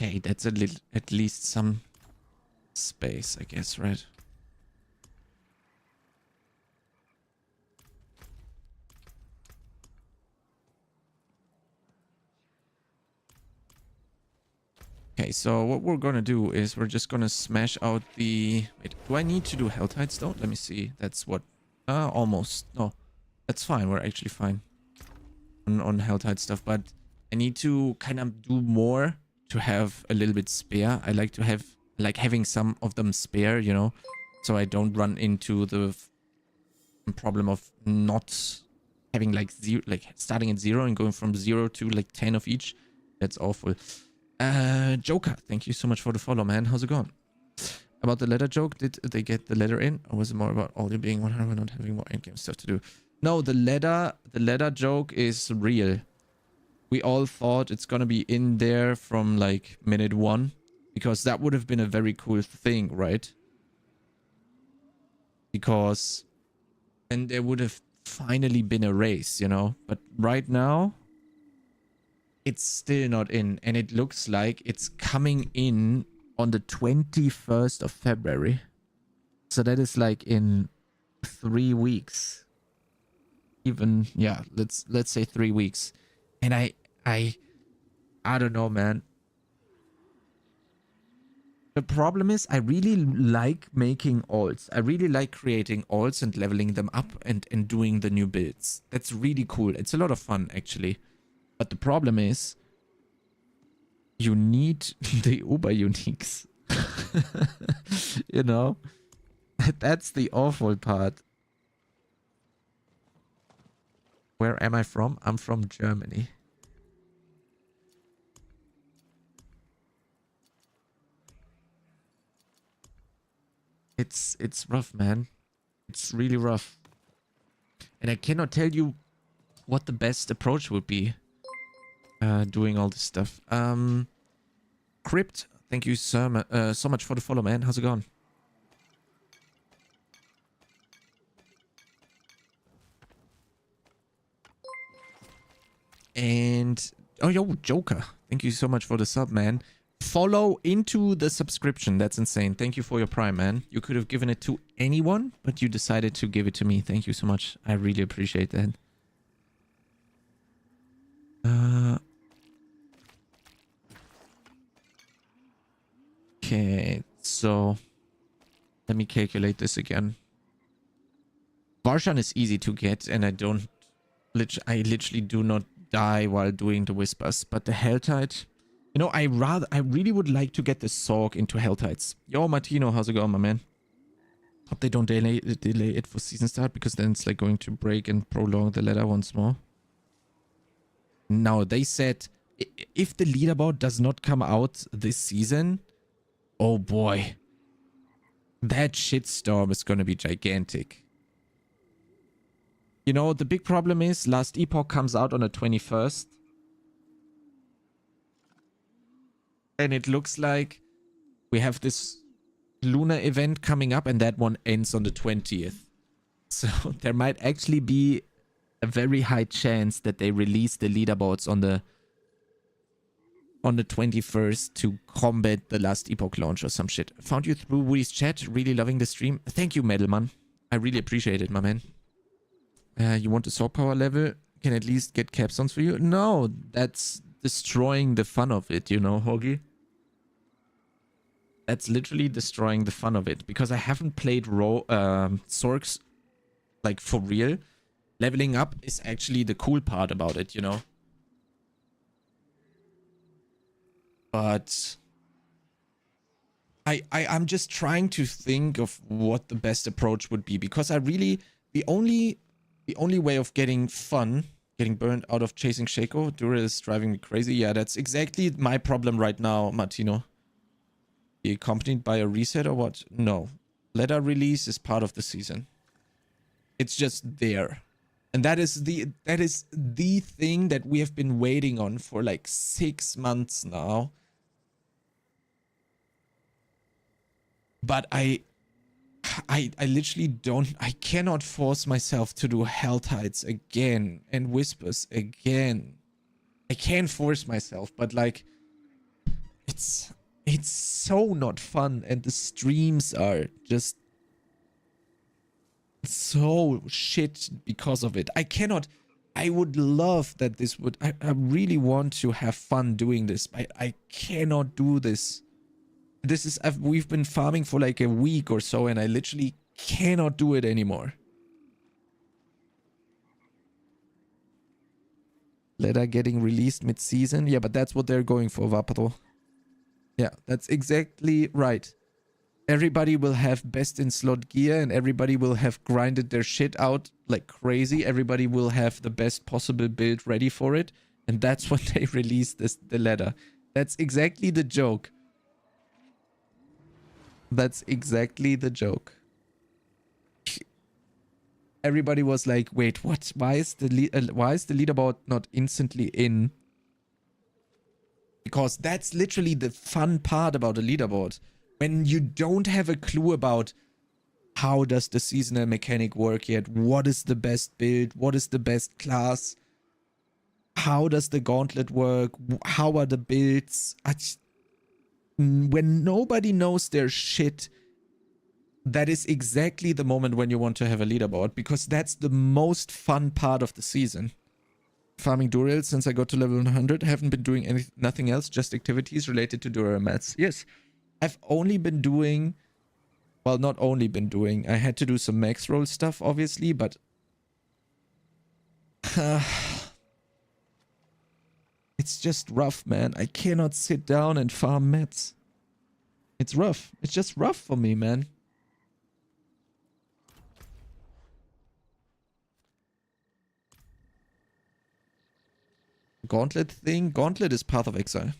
Okay, that's a little, at least some space, I guess, right? Okay, so what we're gonna do is we're just gonna smash out the... Wait, do I need to do Helltide Stone? Let me see. That's what... almost. No, that's fine. We're actually fine on Helltide stuff, but I need to kind of do more to have a little bit spare. I like to have, like having some of them spare, you know, so I don't run into the problem of not having like zero, like starting at 0 and going from 0 to like 10 of each. That's awful. Joker, thank you so much for the follow, man. How's it going? About the letter joke, did they get the letter in, or was it more about all you being 100 and not having more endgame stuff to do? No, the letter joke is real. We all thought it's gonna be in there from like minute 1, because that would have been a very cool thing, right? Because then there would have finally been a race, you know? But right now, it's still not in, and it looks like it's coming in on the 21st of February. So that is like in 3 weeks. Even, yeah, let's say 3 weeks. And I don't know, man. The problem is I really like making alts. I really like creating alts and leveling them up and doing the new builds. That's really cool. It's a lot of fun, actually. But the problem is, you need the Uber uniques. You know? That's the awful part. Where am I from? I'm from Germany. It's rough, man. It's really rough. And I cannot tell you what the best approach would be. Doing all this stuff. Crypt, thank you so much for the follow, man. How's it going? And oh, yo, Joker, thank you so much for the sub, man. Follow into the subscription. That's insane. Thank you for your prime, man. You could have given it to anyone, but you decided to give it to me. Thank you so much. I really appreciate that. Okay, so let me calculate this again. Varshan is easy to get, and I literally do not die while doing the whispers. But the Helltide, you know, I really would like to get the Sorg into Helltides. Yo, Martino, how's it going, my man? Hope they don't delay it for season start, because then it's like going to break and prolong the ladder once more. Now, they said if the leaderboard does not come out this season, oh boy, That shitstorm is gonna be gigantic. You know, the big problem is Last Epoch comes out on the 21st. And it looks like we have this lunar event coming up and that one ends on the 20th. So there might actually be a very high chance that they release the leaderboards on the 21st to combat the Last Epoch launch or some shit. Found you through Woody's chat. Really loving the stream. Thank you, Metalman. I really appreciate it, my man. You want the sword power level? Can at least get capstones for you? No, that's destroying the fun of it, you know, Hoggy. That's literally destroying the fun of it. Because I haven't played Sorks, like, for real. Leveling up is actually the cool part about it, you know. But I'm just trying to think of what the best approach would be. Because I really... The only way of getting fun, getting burned out of chasing Shaco, Dura is driving me crazy. Yeah, that's exactly my problem right now, Martino. Be accompanied by a reset or what? No. Letter release is part of the season. It's just there. And that is the thing that we have been waiting on for like 6 months now. But I literally I cannot force myself to do Hell Tides again and Whispers again. I can force myself, but like, it's so not fun and the streams are just so shit because of it. I would love that this would, I really want to have fun doing this, but I cannot do this. This is, we've been farming for like a week or so and I literally cannot do it anymore. Letter getting released mid-season. Yeah, but that's what they're going for, Vapado. Yeah, that's exactly right. Everybody will have best in slot gear and everybody will have grinded their shit out like crazy. Everybody will have the best possible build ready for it. And that's when they release the ladder. That's exactly the joke. That's exactly the joke. Everybody was like, wait, what? Why is the leaderboard not instantly in? Because that's literally the fun part about a leaderboard. When you don't have a clue about how does the seasonal mechanic work yet, what is the best build, what is the best class, how does the gauntlet work, how are the builds, when nobody knows their shit, that is exactly the moment when you want to have a leaderboard, because that's the most fun part of the season. Farming Durals since I got to level 100, haven't been doing nothing else, just activities related to Dural mats. Yes, I've only been doing, well, not only been doing, I had to do some max roll stuff, obviously, but it's just rough, man. I cannot sit down and farm mats. It's rough. It's just rough for me, man. Gauntlet thing? Gauntlet is Path of Exile.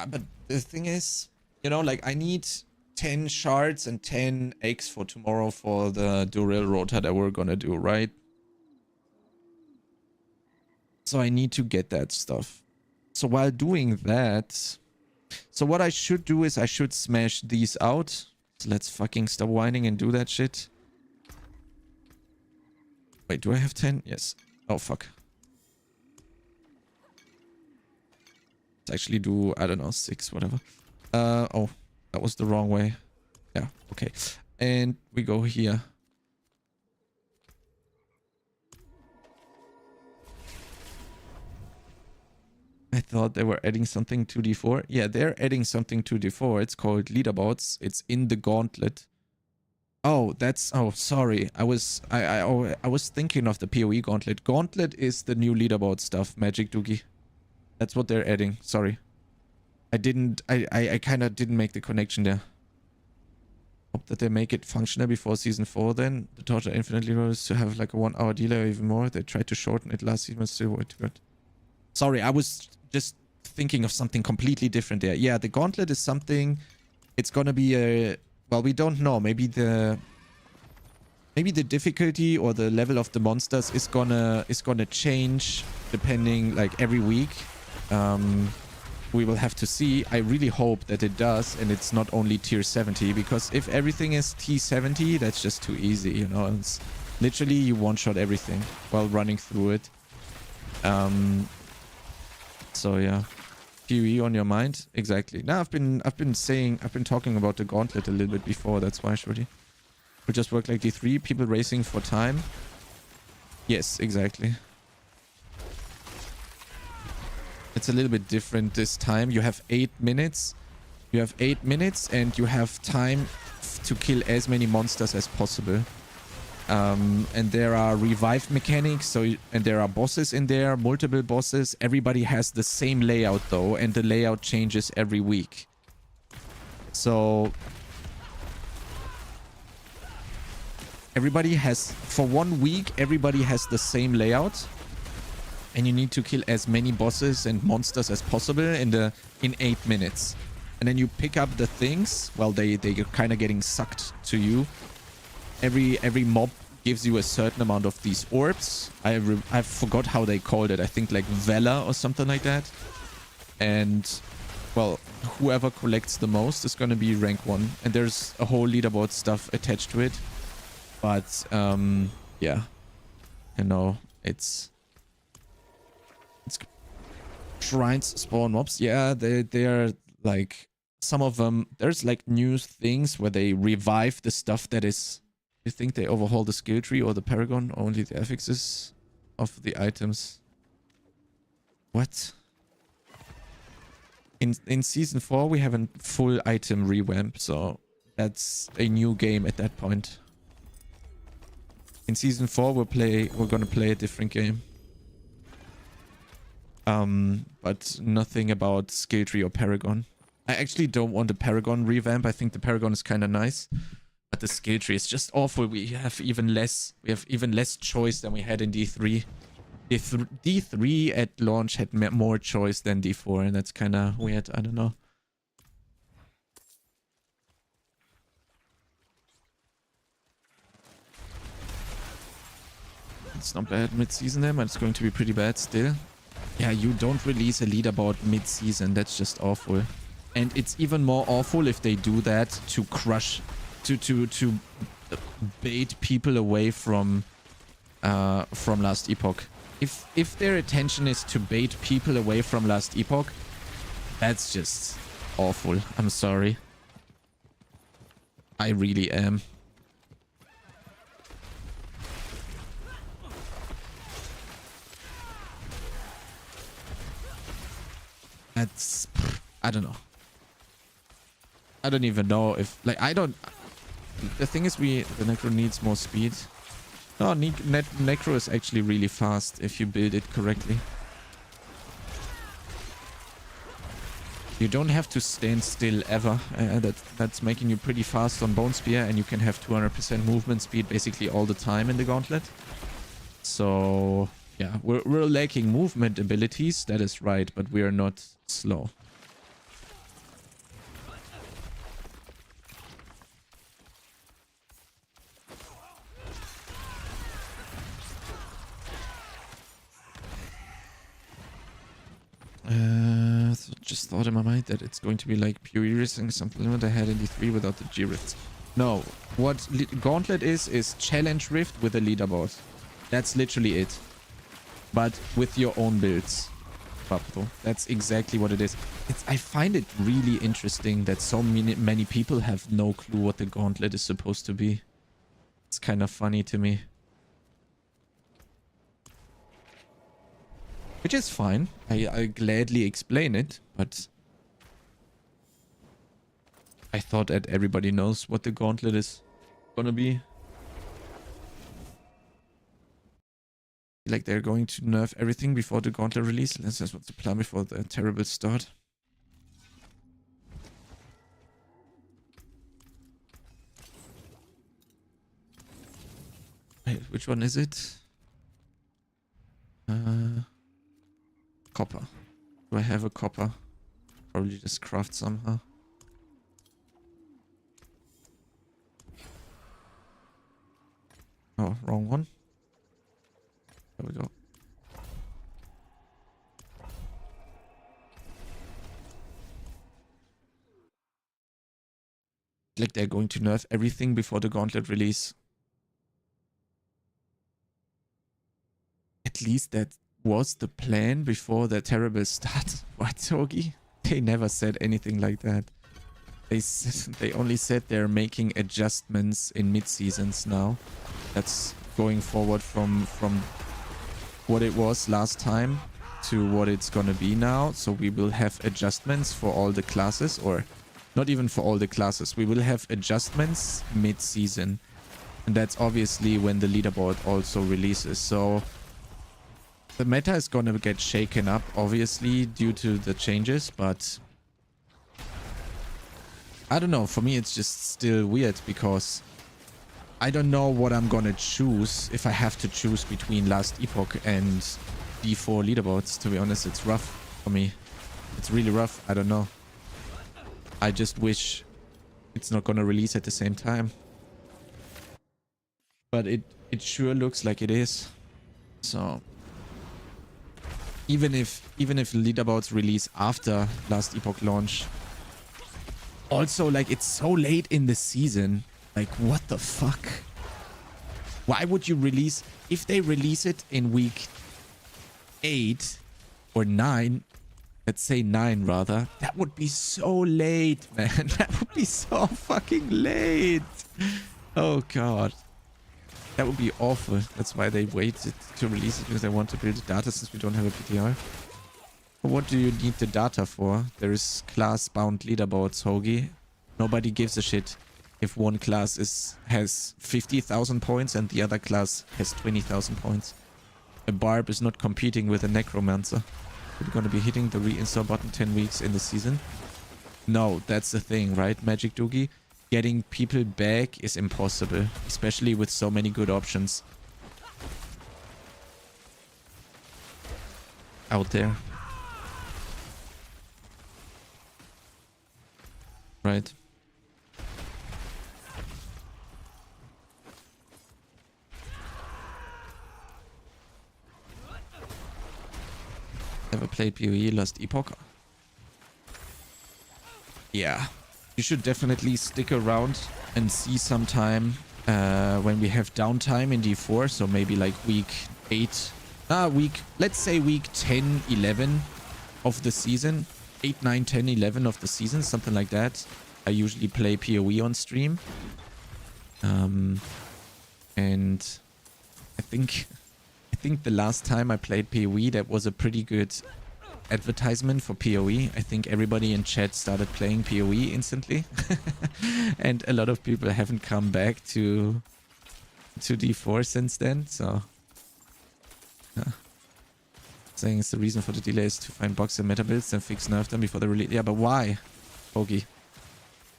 But the thing is, you know, like I need 10 shards and 10 eggs for tomorrow for the Duril rota that we're gonna do, right? So I need to get that stuff. So while doing that, so what I should do is I should smash these out. So let's fucking stop whining and do that shit. Wait, do I have 10? Yes. Oh, fuck. Let's actually do, I don't know, 6, whatever. Oh, that was the wrong way. Yeah, okay. And we go here. I thought they were adding something to D4. Yeah, they're adding something to D4. It's called leaderboards. It's in the gauntlet. Oh, that's, oh, sorry. I was thinking of the PoE gauntlet. Gauntlet is the new leaderboard stuff, Magic Doogie. That's what they're adding. Sorry. I kind of didn't make the connection there. Hope that they make it functional before season 4 then. The Torture Infinitely was to have like a 1 hour delay or even more. They tried to shorten it last season, but still worked good. Sorry, I was just thinking of something completely different there. Yeah, the Gauntlet is something... It's gonna be a... Well, we don't know. Maybe the difficulty or the level of the monsters is gonna change depending like every week. We will have to see. I really hope that it does and it's not only tier 70, because if everything is T70, that's just too easy, you know. It's literally you one-shot everything while running through it. So yeah. PoE on your mind? Exactly. Now I've been talking about the Gauntlet a little bit before, that's why, Shorty. We just work like D3, people racing for time. Yes, exactly. It's a little bit different this time. You have 8 minutes. You have 8 minutes and you have time to kill as many monsters as possible. And there are revive mechanics, and there are bosses in there, multiple bosses. Everybody has the same layout though, and the layout changes every week. So everybody has, for 1 week, everybody has the same layout. And you need to kill as many bosses and monsters as possible in 8 minutes. And then you pick up the things. Well, they're kind of getting sucked to you. Every mob gives you a certain amount of these orbs. I forgot how they called it. I think like Valor or something like that. And, well, whoever collects the most is going to be rank 1. And there's a whole leaderboard stuff attached to it. But, yeah. You know, it's shrines spawn mobs. Yeah, they're like, some of them, there's like new things where they revive the stuff that is, you think they overhaul the skill tree or the paragon, only the affixes of the items. What? In season 4 we have a full item revamp, so that's a new game at that point. In season 4 we're gonna play a different game. But nothing about skill tree or paragon. I actually don't want a paragon revamp. I think the paragon is kind of nice, but the skill tree is just awful. We have even less choice than we had in D3. D3 at launch had more choice than D4, and that's kind of weird. I don't know. It's not bad mid-season then, but it's going to be pretty bad still. Yeah, you don't release a leaderboard mid-season. That's just awful. And it's even more awful if they do that to crush, to bait people away from Last Epoch. If their intention is to bait people away from Last Epoch, that's just awful. I'm sorry. I really am. That's... I don't know. I don't even know if... Like, I don't... The thing is, the Necro needs more speed. No, Necro is actually really fast if you build it correctly. You don't have to stand still ever. That's making you pretty fast on Bone Spear, and you can have 200% movement speed basically all the time in the Gauntlet. So... Yeah, we're lacking movement abilities, that is right, but we are not slow. So just thought in my mind that it's going to be like pure racing, something that I had in D3 without the G-Rifts. No, what Gauntlet is challenge rift with a leaderboard. That's literally it. But with your own builds, Papto. That's exactly what it is. I find it really interesting that so many people have no clue what the Gauntlet is supposed to be. It's kind of funny to me. Which is fine. I gladly explain it, but I thought that everybody knows what the Gauntlet is gonna be. Like they're going to nerf everything before the Gauntlet release. That's just what's the plan before the terrible start. Wait, which one is it? Copper. Do I have a copper? Probably just craft somehow. Oh, wrong one. There we go. Like they're going to nerf everything before the Gauntlet release. At least that was the plan before the terrible start. What, Togi? They never said anything like that. They only said they're making adjustments in mid-seasons now. That's going forward from what it was last time to what it's gonna be now. So we will have adjustments for all the classes, or not even for all the classes. We will have adjustments mid-season. And that's obviously when the leaderboard also releases. So the meta is gonna get shaken up, obviously, due to the changes, but I don't know. For me, it's just still weird because I don't know what I'm gonna choose if I have to choose between Last Epoch and D4 leaderboards. To be honest, it's rough for me. It's really rough. I don't know. I just wish it's not gonna release at the same time. But it sure looks like it is. So even if leaderboards release after Last Epoch launch, also like it's so late in the season. Like what the fuck? Why would you release, if they release it in week 8 or 9, let's say 9 rather, that would be so late, man. That would be so fucking late. Oh god. That would be awful. That's why they waited to release it, because they want to build the data since we don't have a PTR. But what do you need the data for? There is class-bound leaderboards, Hoagie. Nobody gives a shit if one class has 50,000 points and the other class has 20,000 points. A barb is not competing with a necromancer. We're gonna be hitting the reinstall button 10 weeks in the season. No, that's the thing, right, Magic Doogie? Getting people back is impossible, especially with so many good options out there. Right. Never played PoE, Last Epoch. Yeah. You should definitely stick around and see sometime when we have downtime in D4. So maybe like week 8. Let's say week 10, 11 of the season. 8, 9, 10, 11 of the season. Something like that. I usually play PoE on stream. And I think the last time I played PoE, that was a pretty good advertisement for PoE. I think everybody in chat started playing PoE instantly. And a lot of people haven't come back to D4 since then, so yeah. Saying it's the reason for the delay is to find bugs and meta builds and fix nerf them before the release. Yeah, but why, Pogi?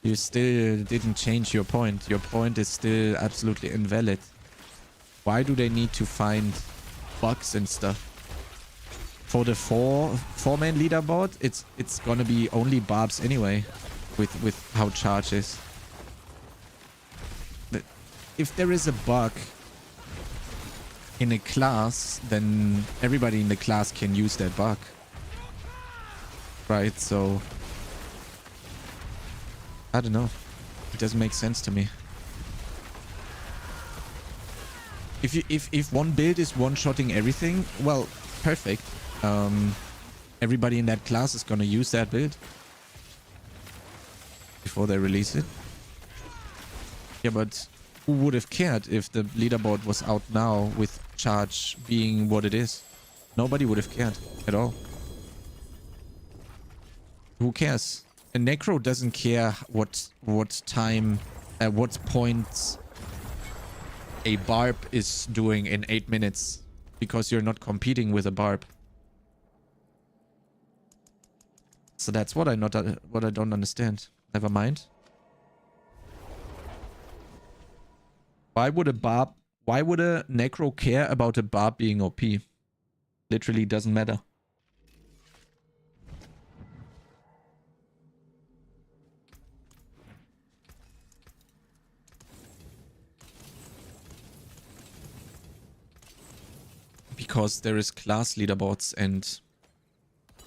You still didn't change your point. Your point is still absolutely invalid. Why do they need to find bugs and stuff? For the four-man leaderboard, it's gonna be only barbs anyway, with how charge is. But if there is a bug in a class, then everybody in the class can use that bug, right? So I don't know. It doesn't make sense to me. If one build is one-shotting everything, well, perfect. Everybody in that class is gonna use that build before they release it. Yeah, but who would have cared if the leaderboard was out now with charge being what it is? Nobody would have cared at all. Who cares? A Necro doesn't care what time, at what points a barb is doing in 8 minutes, because you're not competing with a barb. So that's what I don't understand. Never mind. Why would a barb Why would a Necro care about a Barb being OP? Literally doesn't matter. Because there is class leaderboards and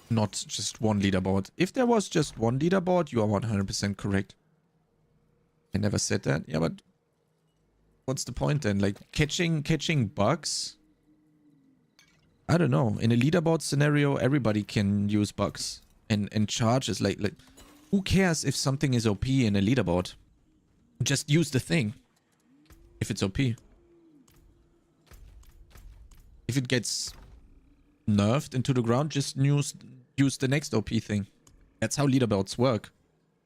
not just one leaderboard. If there was just one leaderboard, you are 100% correct. I never said that. Yeah, but what's the point then? Like catching bugs? I don't know. In a leaderboard scenario, everybody can use bugs and charges. Like who cares if something is OP in a leaderboard? Just use the thing if it's OP. If it gets nerfed into the ground, just use the next OP thing. That's how leaderboards work.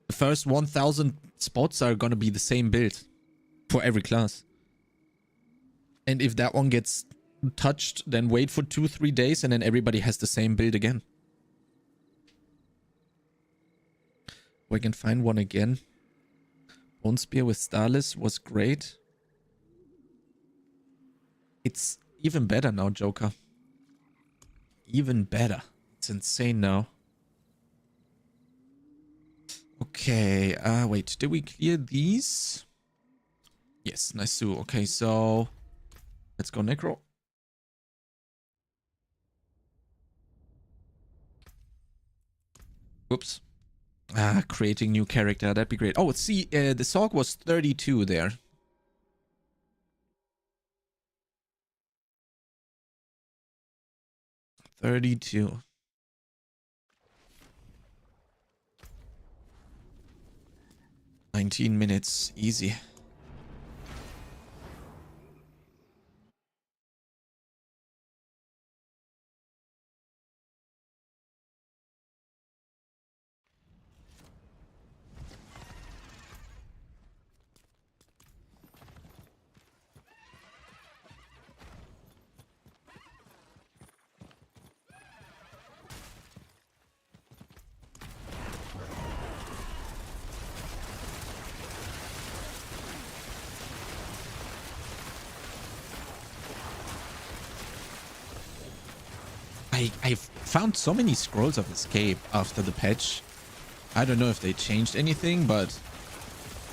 The first 1000 spots are gonna be the same build for every class. And if that one gets touched, then wait for 2-3 days and then everybody has the same build again. We can find one again. Bone Spear with Starless was great. It's even better now, Joker. Even better. It's insane now. Okay, wait, did we clear these? Yes, nice too. Okay, so let's go Necro. Oops. Creating new character, that'd be great. Oh, see, the Sorg was 32 there. $32. 19 minutes, easy. I found so many scrolls of escape after the patch. I don't know if they changed anything, but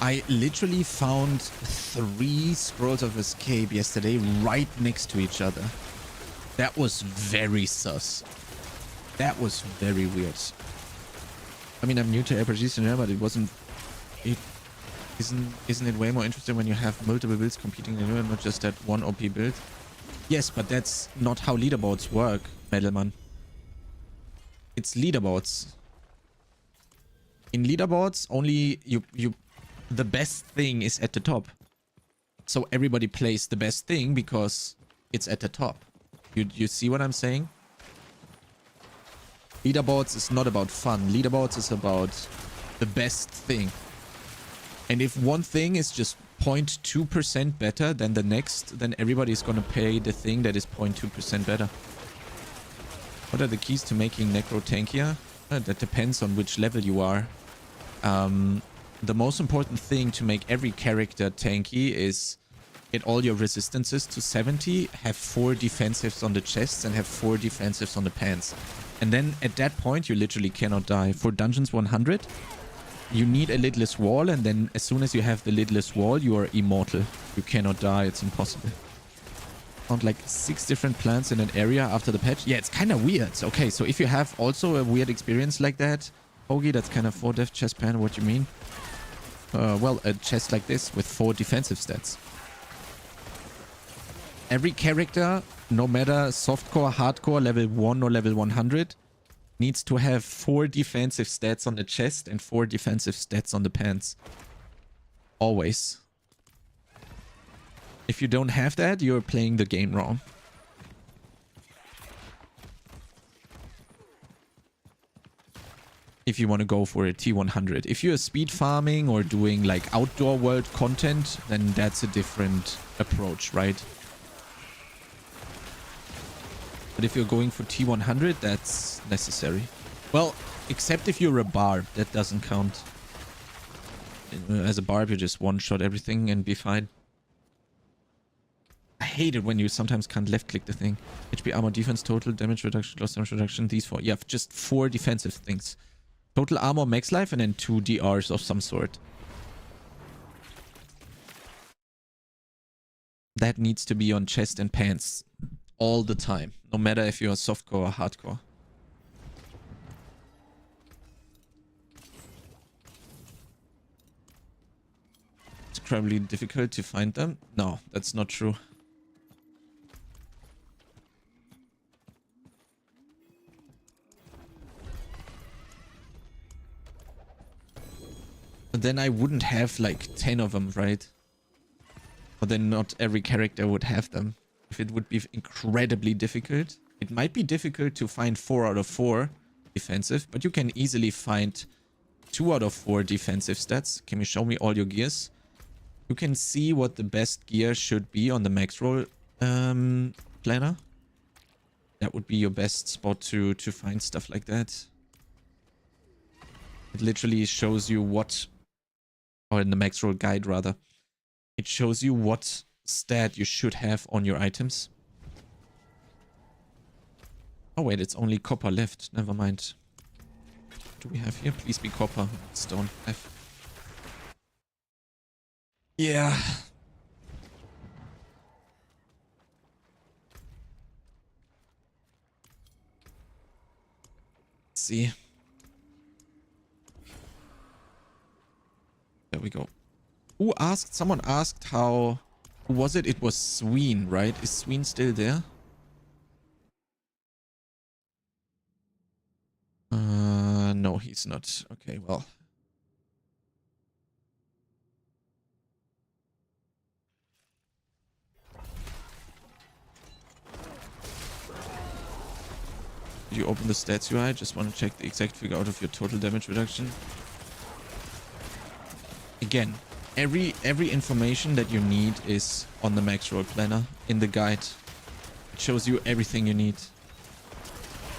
I literally found 3 scrolls of escape yesterday right next to each other. That was very sus. That was very weird. I mean, I'm new to RPGs in here, but it wasn't... Isn't it way more interesting when you have multiple builds competing in you and not just that one OP build? Yes, but that's not how leaderboards work, Metalman. It's leaderboards. In leaderboards, only the best thing is at the top. So everybody plays the best thing because it's at the top. You see what I'm saying? Leaderboards is not about fun. Leaderboards is about the best thing. And if one thing is just 0.2% better than the next, then everybody's gonna pay the thing that is 0.2% better. What are the keys to making Necro tankier? That depends on which level you are. The most important thing to make every character tanky is get all your resistances to 70, have 4 defensives on the chests, and have 4 defensives on the pants. And then at that point, you literally cannot die. For Dungeons 100, you need a lidless wall, and then as soon as you have the lidless wall, you are immortal. You cannot die, it's impossible. Found like 6 different plants in an area after the patch. Yeah, it's kind of weird. Okay, so if you have also a weird experience like that, Hoagie, that's kind of 4 def chest pan, what you mean? Well, a chest like this with 4 defensive stats. Every character, no matter softcore, hardcore, level 1 or level 100, needs to have 4 defensive stats on the chest and 4 defensive stats on the pants. Always. If you don't have that, you're playing the game wrong. If you want to go for a T100. If you're speed farming or doing like outdoor world content, then that's a different approach, right? But if you're going for T100, that's necessary. Well, except if you're a barb, that doesn't count. As a barb, you just one-shot everything and be fine. hate it when you sometimes can't left click the thing. HP, armor, defense, total damage reduction, loss damage reduction, these 4. You have just 4 defensive things. Total armor, max life, and then 2 DRs of some sort. That needs to be on chest and pants all the time, no matter if you're softcore or hardcore. It's incredibly difficult to find them. No, that's not true. But then I wouldn't have like 10 of them, right? But then not every character would have them. If it would be incredibly difficult. It might be difficult to find 4 out of 4 defensive, but you can easily find 2 out of 4 defensive stats. Can you show me all your gears? You can see what the best gear should be on the maxroll planner. That would be your best spot to find stuff like that. It literally shows you what, or in the maxroll guide rather, it shows you what stat you should have on your items. Oh wait, it's only copper left. Never mind. What do we have here? Please be copper. Stone. F. Yeah. Let's see. There we go. Who asked? Someone asked how... Who was it? It was Sween, right? Is Sween still there? No, he's not. Okay, well. Did you open the stats UI? Just want to check the exact figure out of your total damage reduction. Again, every information that you need is on the maxroll planner in the guide. It shows you everything you need.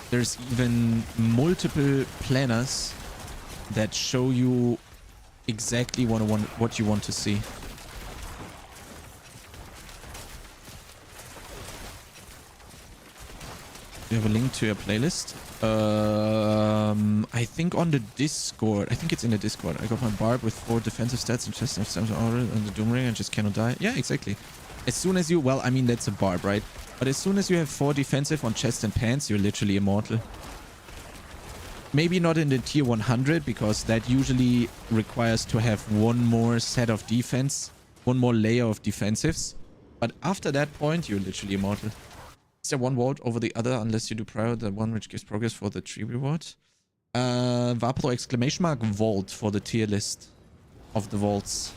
There's even multiple planners that show you exactly what you want to see. Do you have a link to your playlist? I think on the Discord. I think it's in the Discord. I got my barb with 4 defensive stats and chest of order and the doom ring and just cannot die. Yeah, exactly. As soon as you... Well, I mean, that's a barb, right? But as soon as you have 4 defensive on chest and pants, you're literally immortal. Maybe not in the tier 100, because that usually requires to have one more set of defense, one more layer of defensives. But after that point, you're literally immortal. Is there one vault over the other unless you do prior the one which gives progress for the tree reward? Vapro exclamation mark vault for the tier list of the vaults.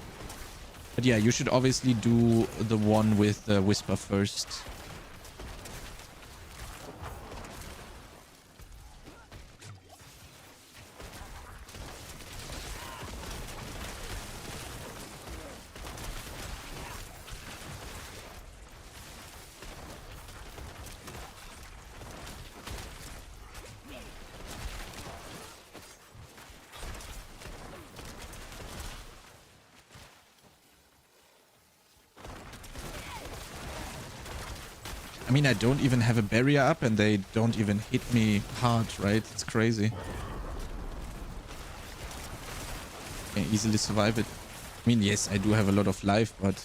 But yeah, you should obviously do the one with the whisper first. I mean, I don't even have a barrier up and they don't even hit me hard, right? It's crazy. Can easily survive it. I mean, yes, I do have a lot of life, but...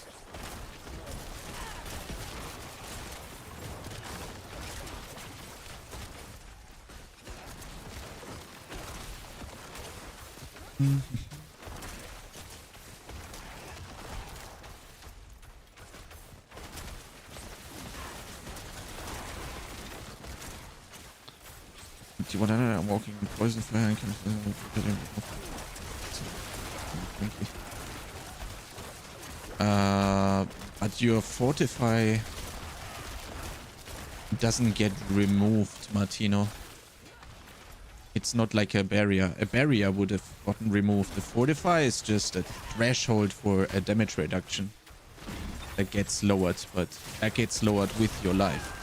I'm walking in poison fire and can... But your fortify doesn't get removed, Martino. It's not like a barrier. A barrier would have gotten removed. The fortify is just a threshold for a damage reduction that gets lowered, but that gets lowered with your life.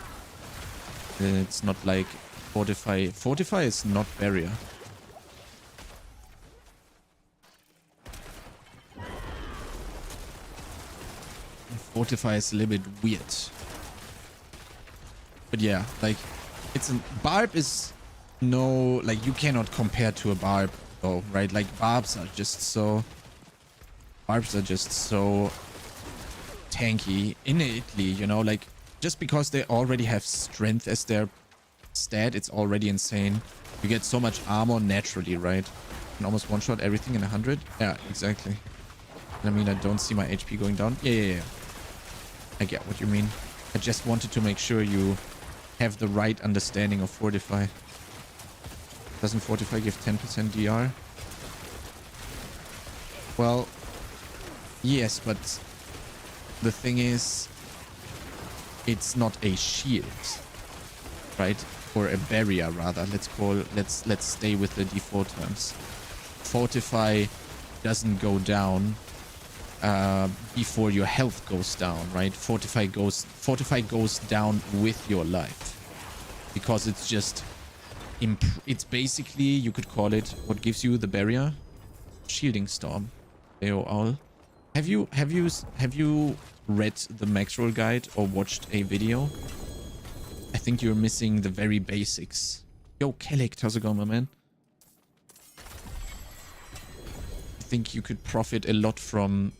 It's not like fortify. Fortify is not barrier. Fortify is a little bit weird. But yeah, like, it's a barb is no, like, you cannot compare to a barb though, right? Like, barbs are just so tanky innately, you know, like, just because they already have strength as their stat, it's already insane. You get so much armor naturally, right? And almost one shot everything in 100. Yeah, exactly. I mean, I don't see my HP going down. Yeah. I get what you mean. I just wanted to make sure you have the right understanding of Fortify. Doesn't Fortify give 10% DR? Well, yes, but the thing is, it's not a shield, right? Or a barrier, rather. Let's stay with the default terms. Fortify doesn't go down before your health goes down, right? Fortify goes down with your life, because it's just it's basically, you could call it, what gives you the barrier? Shielding Storm. AoL. Have you read the maxroll guide or watched a video? I think you're missing the very basics. Yo, Kellic, how's it going, my man? I think you could profit a lot from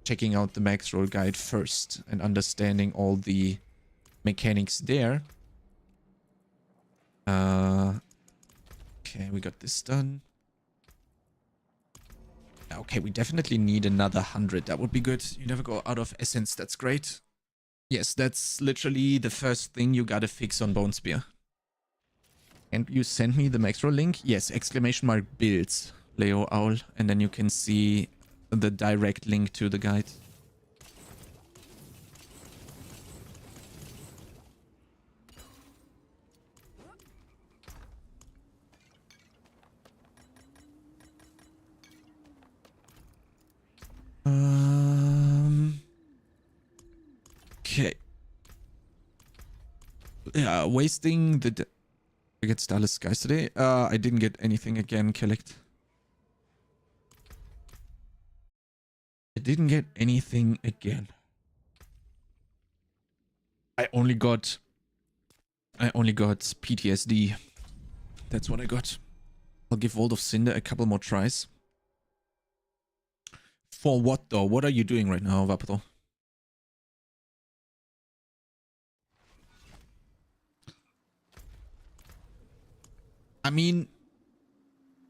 checking out the maxroll guide first and understanding all the mechanics there. Okay, we got this done. Okay, we definitely need another 100. That would be good. You never go out of essence. That's great. Yes, that's literally the first thing you gotta fix on Bone Spear. And you send me the maxroll link? Yes, !builds, Leo Owl. And then you can see the direct link to the guide. Okay. Yeah, wasting the... I get Starless Skies today. I didn't get anything again, Collect. I didn't get anything again. I only got PTSD. That's what I got. I'll give Vault of Cinder a couple more tries. For what though? What are you doing right now, Vapato? I mean,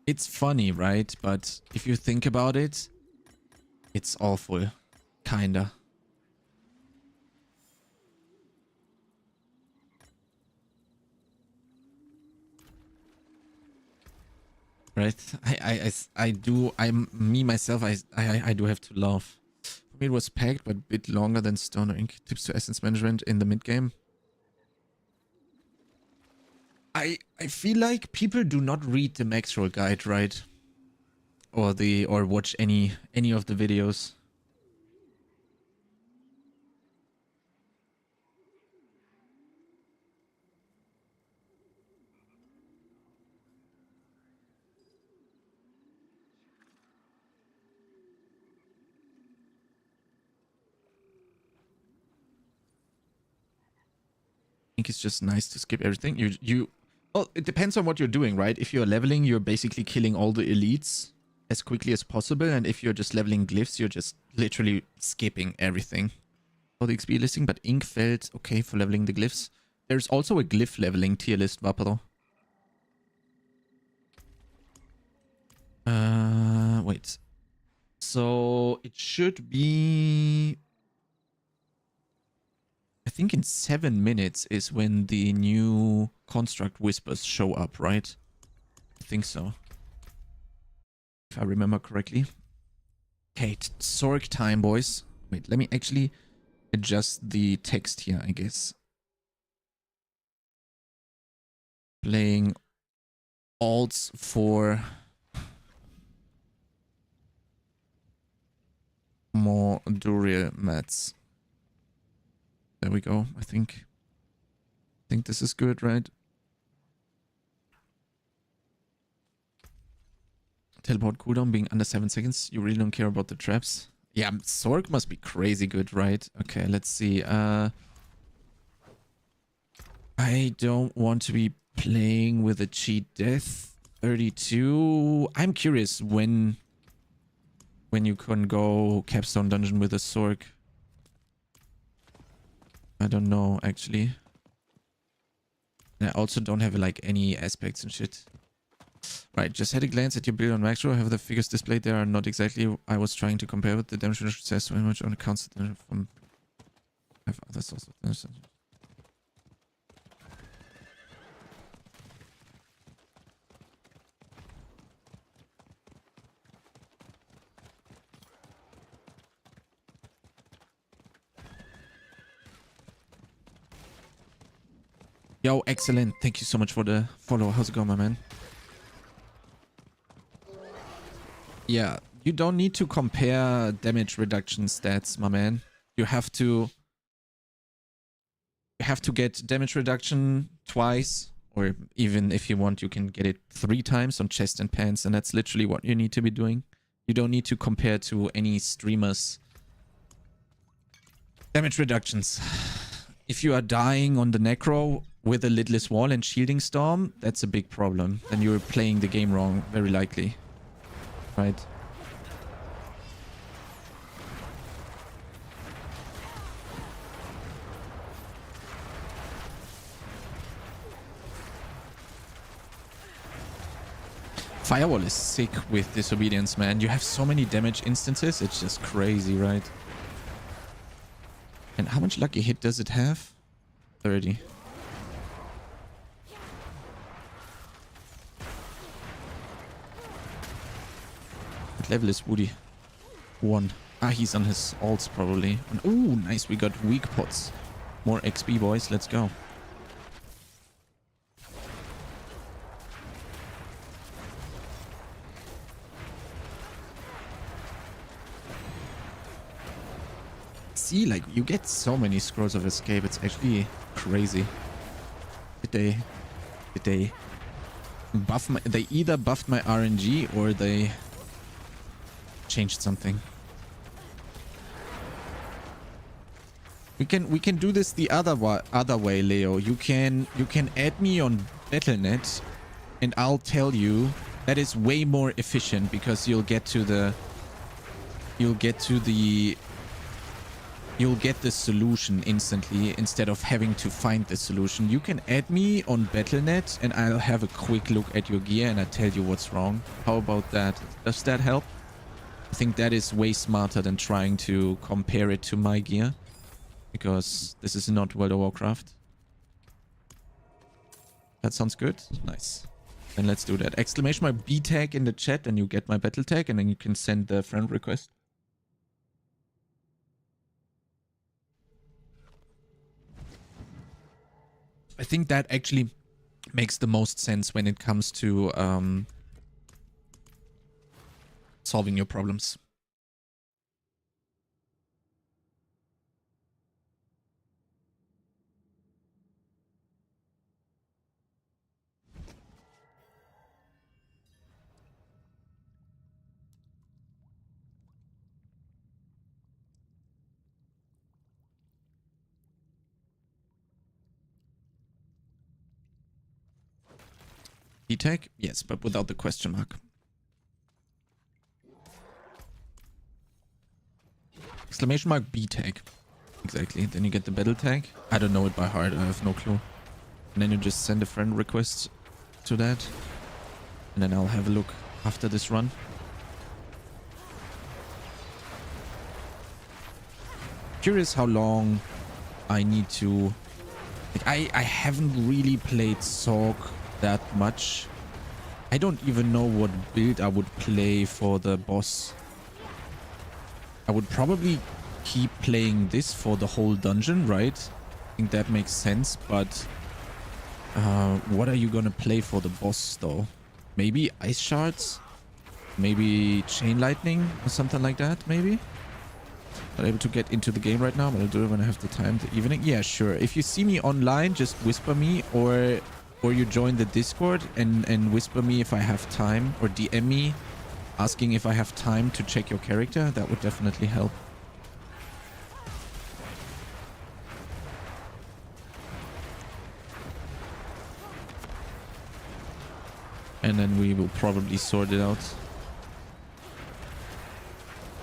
it's funny, right? But if you think about it, it's awful. Kinda. Right? I do, myself, I do have to laugh. For me, it was packed, but a bit longer than Stoner Inc. Tips to essence management in the mid game. I feel like people do not read the maxroll guide, right? Or watch any of the videos. I think it's just nice to skip everything. Well, it depends on what you're doing, right? If you're leveling, you're basically killing all the elites as quickly as possible, and if you're just leveling glyphs, you're just literally skipping everything. For the XP listing, but Ink felt okay for leveling the glyphs. There's also a glyph leveling tier list, Vaporo. Wait. So it should be... I think in 7 minutes is when the new construct whispers show up, right? I think so. If I remember correctly. Okay, Sork time, boys. Wait, let me actually adjust the text here, I guess. Playing alts for more Duriel mats. There we go, I think this is good, right? Teleport cooldown being under 7 seconds. You really don't care about the traps? Yeah, Sork must be crazy good, right? Okay, let's see. I don't want to be playing with a cheat death. 32. I'm curious when you can go capstone dungeon with a Sork. I don't know, actually. And I also don't have like any aspects and shit. Right, just had a glance at your build on maxroll. However, the figures displayed there are not exactly I was trying to compare with. The demonstration says so much on accounts from have other sources. Yo, excellent. Thank you so much for the follow. How's it going, my man? Yeah, you don't need to compare damage reduction stats, my man. You have to get damage reduction twice, or even if you want, you can get it 3 times on chest and pants, and that's literally what you need to be doing. You don't need to compare to any streamers' damage reductions. If you are dying on the Necro with a lidless wall and shielding storm, that's a big problem. Then you're playing the game wrong, very likely. Right? Firewall is sick with Disobedience, man. You have so many damage instances, it's just crazy, right? And how much lucky hit does it have? 30. What level is Woody? 1. Ah, he's on his alts probably. And, ooh, nice, we got weak pots. More XP, boys, let's go. See, like, you get so many scrolls of escape, it's actually crazy. Did they buff my, they either buffed my RNG or they changed something. We can do this the other way, Leo. You can add me on Battle.net and I'll tell you that is way more efficient because you'll get the solution instantly instead of having to find the solution. You can add me on Battle.net and I'll have a quick look at your gear and I tell you what's wrong. How about that? Does that help? I think that is way smarter than trying to compare it to my gear, because this is not World of Warcraft. That sounds good. Nice. Then let's do that. Exclamation mark B tag in the chat and you get my battle tag and then you can send the friend request. I think that actually makes the most sense when it comes to solving your problems. B-tag? Yes, but without the question mark. Exclamation mark B-tag. Exactly. Then you get the battle tag. I don't know it by heart. I have no clue. And then you just send a friend request to that. And then I'll have a look after this run. Curious how long I need to... Like, I haven't really played Sork that much. I don't even know what build I would play for the boss. I would probably keep playing this for the whole dungeon, right? I think that makes sense, but what are you gonna play for the boss though? Maybe ice shards? Maybe chain lightning or something like that, maybe? Not able to get into the game right now, but I'll do it when I have the time. The evening? Yeah, sure. If you see me online, just whisper me or you join the Discord and whisper me if I have time, or DM me asking if I have time to check your character. That would definitely help. And then we will probably sort it out.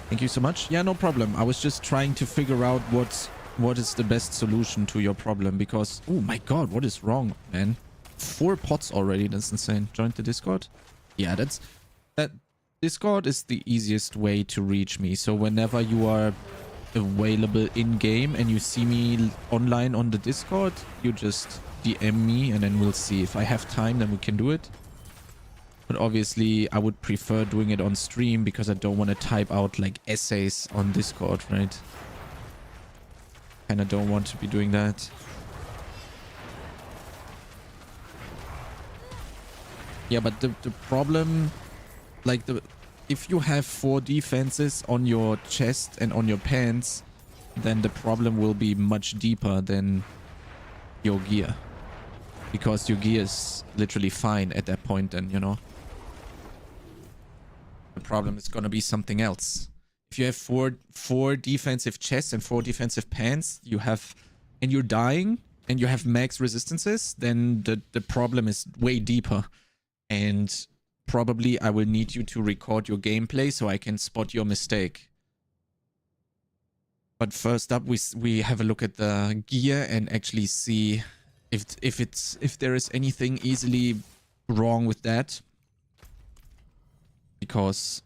Thank you so much. Yeah, no problem. I was just trying to figure out what is the best solution to your problem, because oh my god, what is wrong, man? 4 pots already. That's insane. Join the Discord. Yeah, that Discord is the easiest way to reach me. So whenever you are available in game and you see me online on the Discord, you just DM me and then we'll see. If I have time, then we can do it. But obviously I would prefer doing it on stream because I don't want to type out like essays on Discord, right? And I don't want to be doing that. Yeah, but the problem, like if you have 4 defenses on your chest and on your pants, then the problem will be much deeper than your gear. Because your gear is literally fine at that point then, you know. The problem is gonna be something else. If you have four defensive chests and 4 defensive pants, and you're dying and you have max resistances, then the problem is way deeper. And probably I will need you to record your gameplay so I can spot your mistake. But first up, we have a look at the gear and actually see if there is anything easily wrong with that. Because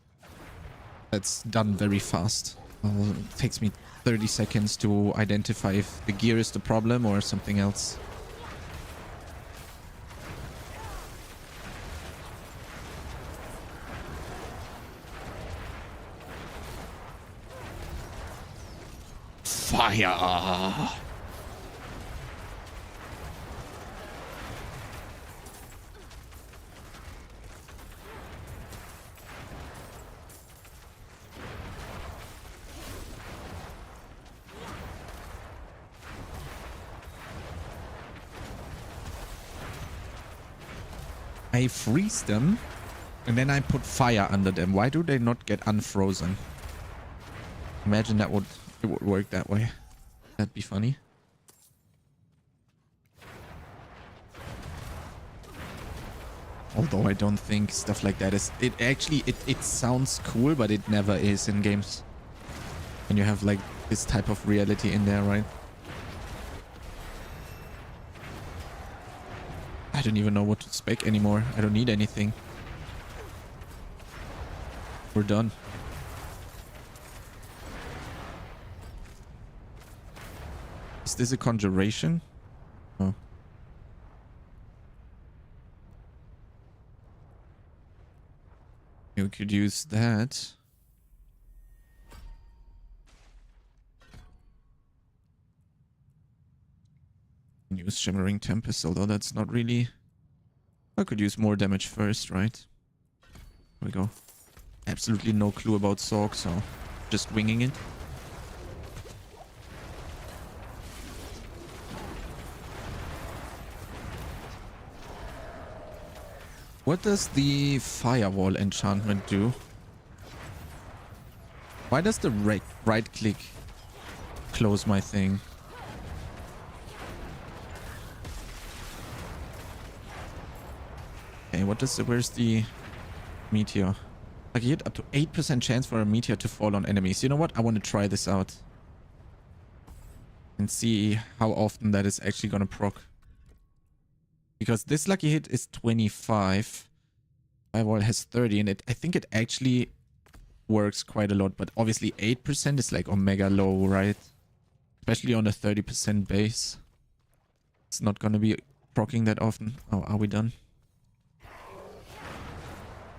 that's done very fast. It takes me 30 seconds to identify if the gear is the problem or something else. Fire! I freeze them and then I put fire under them. Why do they not get unfrozen? Imagine it would work that way. That'd be funny. Although I don't think stuff like that is... It sounds cool, but it never is in games. When you have like this type of reality in there, right? I don't even know what to spec anymore. I don't need anything. We're done. Is this a conjuration? Oh. You could use that. Use Shimmering Tempest, although that's not really... I could use more damage first, right? Here we go. Absolutely no clue about Sorg, so just winging it. What does the Firewall enchantment do? Why does the right click close my thing? Okay, where's the meteor? Like, you get up to 8% chance for a meteor to fall on enemies. You know what? I want to try this out. And see how often that is actually gonna proc. Because this lucky hit is 25. Firewall has 30, and I think it actually works quite a lot. But obviously 8% is like omega low, right? Especially on a 30% base. It's not gonna be proccing that often. Oh, are we done?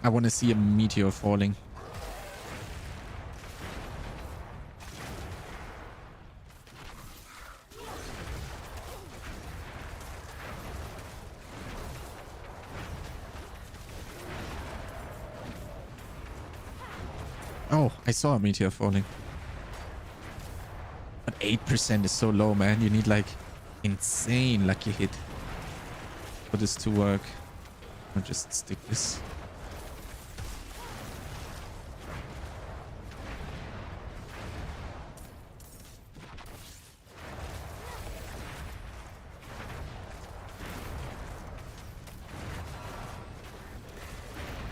I want to see a meteor falling. Oh, I saw a meteor falling. But 8% is so low, man. You need like insane lucky hit for this to work. I'll just stick this.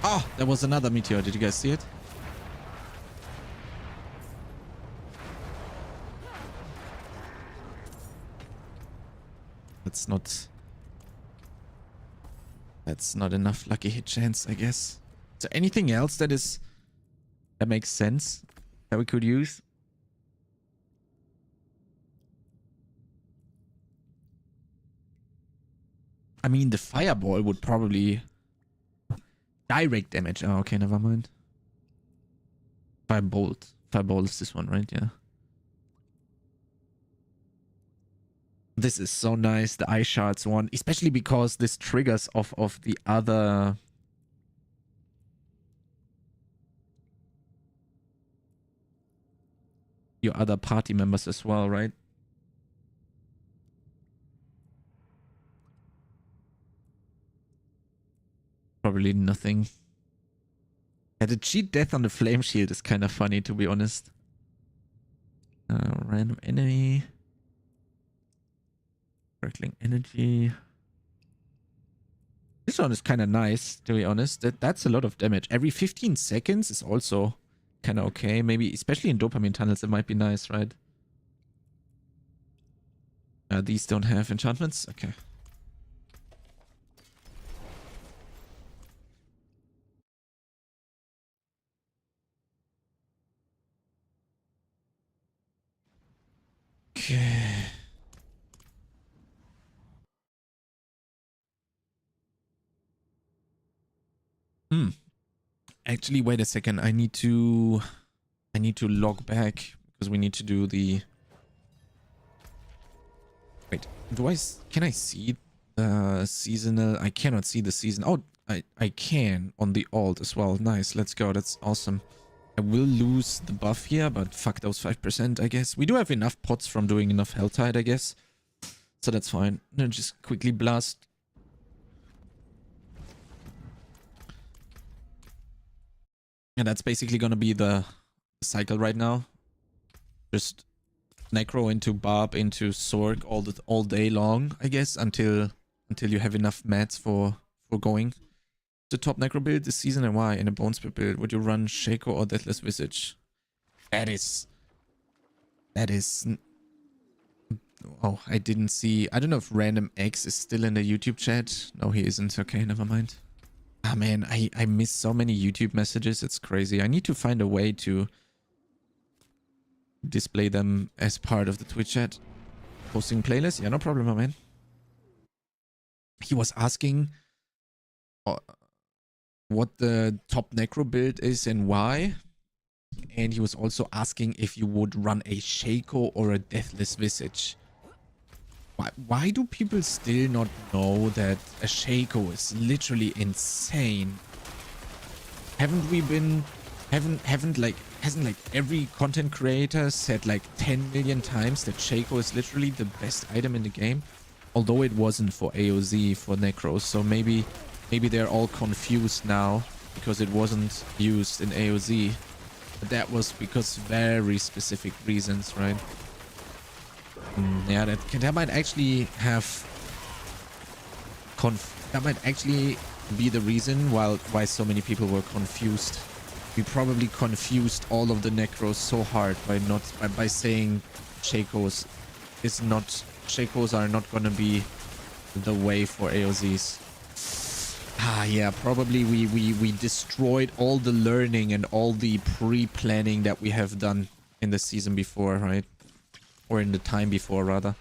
Oh, there was another meteor. Did you guys see it? That's not enough lucky hit chance, I guess. Is there anything else that makes sense that we could use? I mean, the fireball would probably direct damage. Oh, okay, never mind. Firebolt. Firebolt is this one, right? Yeah. This is so nice, the eye shards one, especially because this triggers off of the other. Your other party members as well, right? Probably nothing. Yeah, the cheat death on the flame shield is kind of funny, to be honest. Random enemy. Crackling energy. This one is kind of nice, to be honest. That's a lot of damage. Every 15 seconds is also kind of okay. Maybe, especially in dopamine tunnels, it might be nice, right? These don't have enchantments? Okay. Okay. Actually, wait a second. I need to log back because we need to do the. Wait, can I see the seasonal? I cannot see the season. Oh, I can on the alt as well. Nice, let's go. That's awesome. I will lose the buff here, but fuck those 5%, I guess. We do have enough pots from doing enough Helltide, I guess. So that's fine. Then just quickly blast. And that's basically gonna be the cycle right now. Just Necro into Barb into Sorg all day long, I guess, until you have enough mats for going. The top Necro build this season and why? In a Bone Spit build, would you run Shaco or Deathless Visage? That is. Oh, I didn't see. I don't know if Random X is still in the YouTube chat. No, he isn't. Okay, never mind. Ah, man, I miss so many YouTube messages. It's crazy. I need to find a way to display them as part of the Twitch chat. Posting playlist? Yeah, no problem, my man. He was asking what the top Necro build is and why. And he was also asking if you would run a Shaco or a Deathless Visage. Why do people still not know that a Shaco is literally insane? Hasn't like every content creator said like 10 million times that Shaco is literally the best item in the game? Although it wasn't for AoZ, for Necros, so maybe they're all confused now because it wasn't used in AoZ. But that was because very specific reasons, right? Yeah, that might actually that might actually be the reason why so many people were confused. We probably confused all of the Necros so hard by saying Shakos are not gonna be the way for AoZs. Ah, yeah, probably we destroyed all the learning and all the pre-planning that we have done in the season before, right? Or in the time before, rather.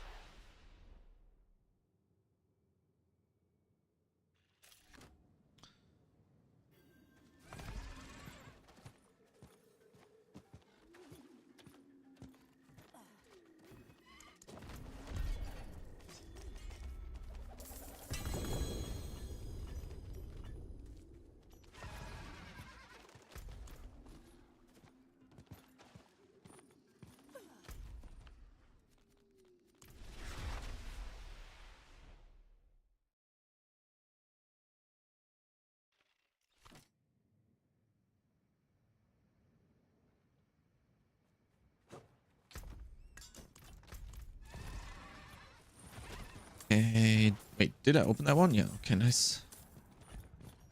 Okay, wait, did I open that one? Yeah, okay, nice.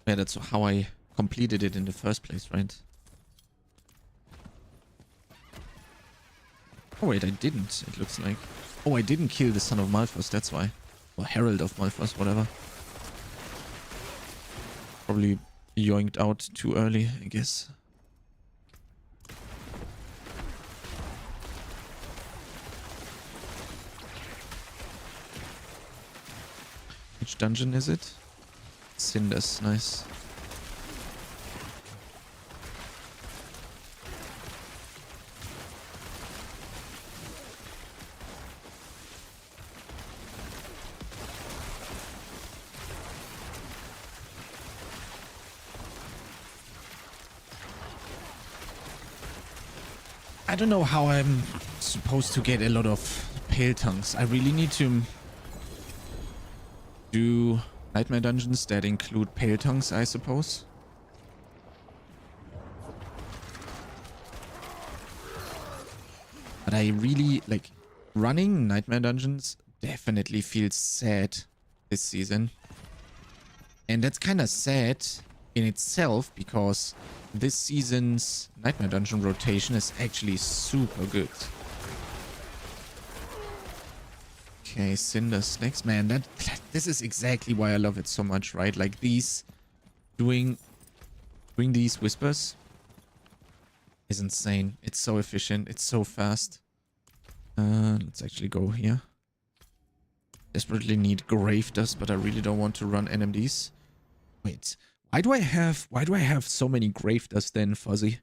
Yeah, that's how I completed it in the first place, right? Oh wait, I didn't, it looks like. Oh, I didn't kill the son of Malphus, that's why. Or Herald of Malphus, whatever. Probably yoinked out too early, I guess. Which dungeon is it? Cinders, nice. I don't know how I'm supposed to get a lot of pale tongues. I really need to do nightmare dungeons that include pale tongues, I suppose. But I really like running nightmare dungeons definitely feels sad this season. And that's kind of sad in itself because this season's nightmare dungeon rotation is actually super good. Okay, Cinder Snakes, man, this is exactly why I love it so much, right? Like these doing these whispers is insane. It's so efficient, it's so fast. Let's actually go here. Desperately need Grave Dust, but I really don't want to run NMDs. Wait, why do I have so many Grave Dust then, Fuzzy?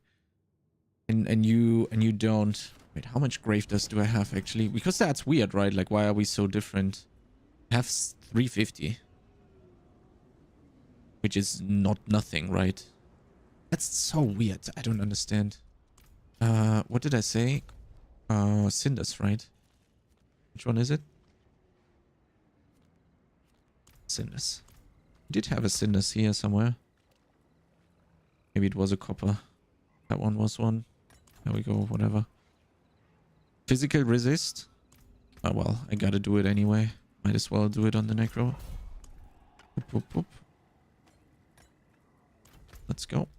And you don't. Wait, how much Grave Dust do I have actually? Because that's weird, right? Like, why are we so different? I have 350. Which is not nothing, right? That's so weird. I don't understand. What did I say? Cinders, right? Which one is it? Cinders. I did have a Cinders here somewhere. Maybe it was a copper. That one was one. There we go, whatever. Physical resist. Oh well, I gotta do it anyway. Might as well do it on the Necro. Boop, boop, boop. Let's go.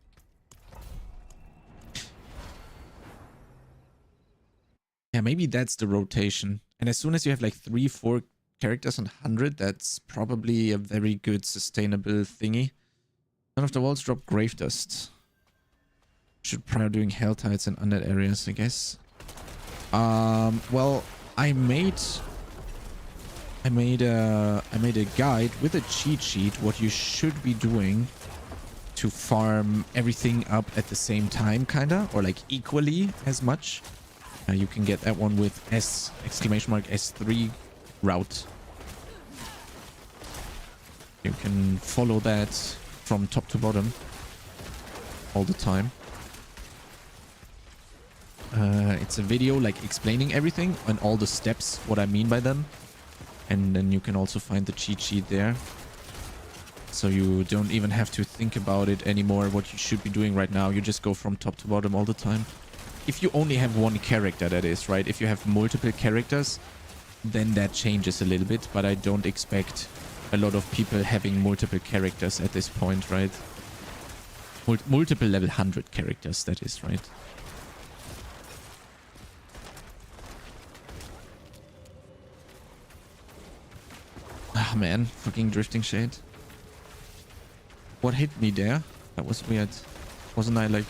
Yeah, maybe that's the rotation. And as soon as you have like 3-4 characters on 100, that's probably a very good sustainable thingy. None of the walls drop Grave Dust. Should prior doing Hell Tides in undead areas, I guess. Well, I made a guide with a cheat sheet what you should be doing to farm everything up at the same time, kinda, or like equally as much. You can get that one with S3ROUTE. You can follow that from top to bottom all the time. It's a video like explaining everything and all the steps, what I mean by them. And then you can also find the cheat sheet there. So you don't even have to think about it anymore, what you should be doing right now. You just go from top to bottom all the time. If you only have one character, that is, right? If you have multiple characters, then that changes a little bit. But I don't expect a lot of people having multiple characters at this point, right? Multiple level 100 characters, that is, right? Ah, man. Fucking Drifting Shade. What hit me there? That was weird. Wasn't I, like,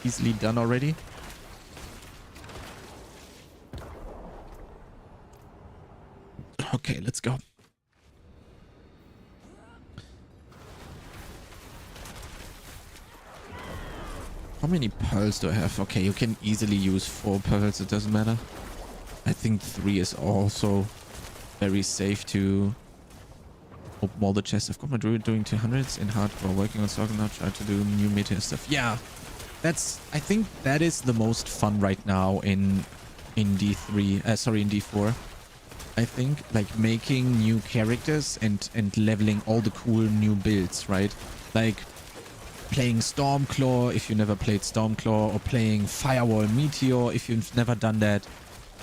easily done already? Okay, let's go. How many pearls do I have? Okay, you can easily use 4 pearls. It doesn't matter. I think 3 is also very safe to open all the chests. I've got my druid doing 200s in hardcore, working on soccer now, try to do new meta stuff. Yeah, I think that is the most fun right now in D3. Sorry, in D4. I think like making new characters and leveling all the cool new builds, right? Like playing Stormclaw if you never played Stormclaw, or playing Firewall Meteor if you've never done that.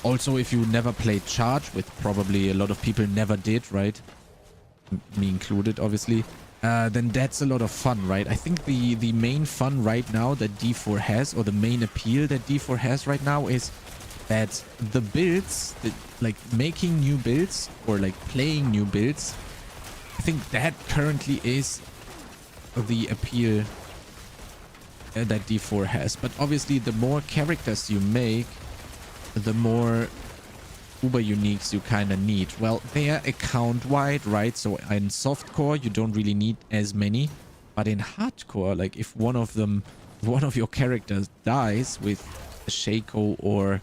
Also, if you never played Charge, which probably a lot of people never did, right? Me included, obviously. then that's a lot of fun, right? I think the main fun right now that D4 has, or the main appeal that D4 has right now, is that the builds, like making new builds or like playing new builds, I think that currently is the appeal that D4 has. But obviously, the more characters you make, the more uber uniques you kind of need. Well, they are account wide, right? So in softcore you don't really need as many, but in hardcore, like if one of your characters dies with a Shaco or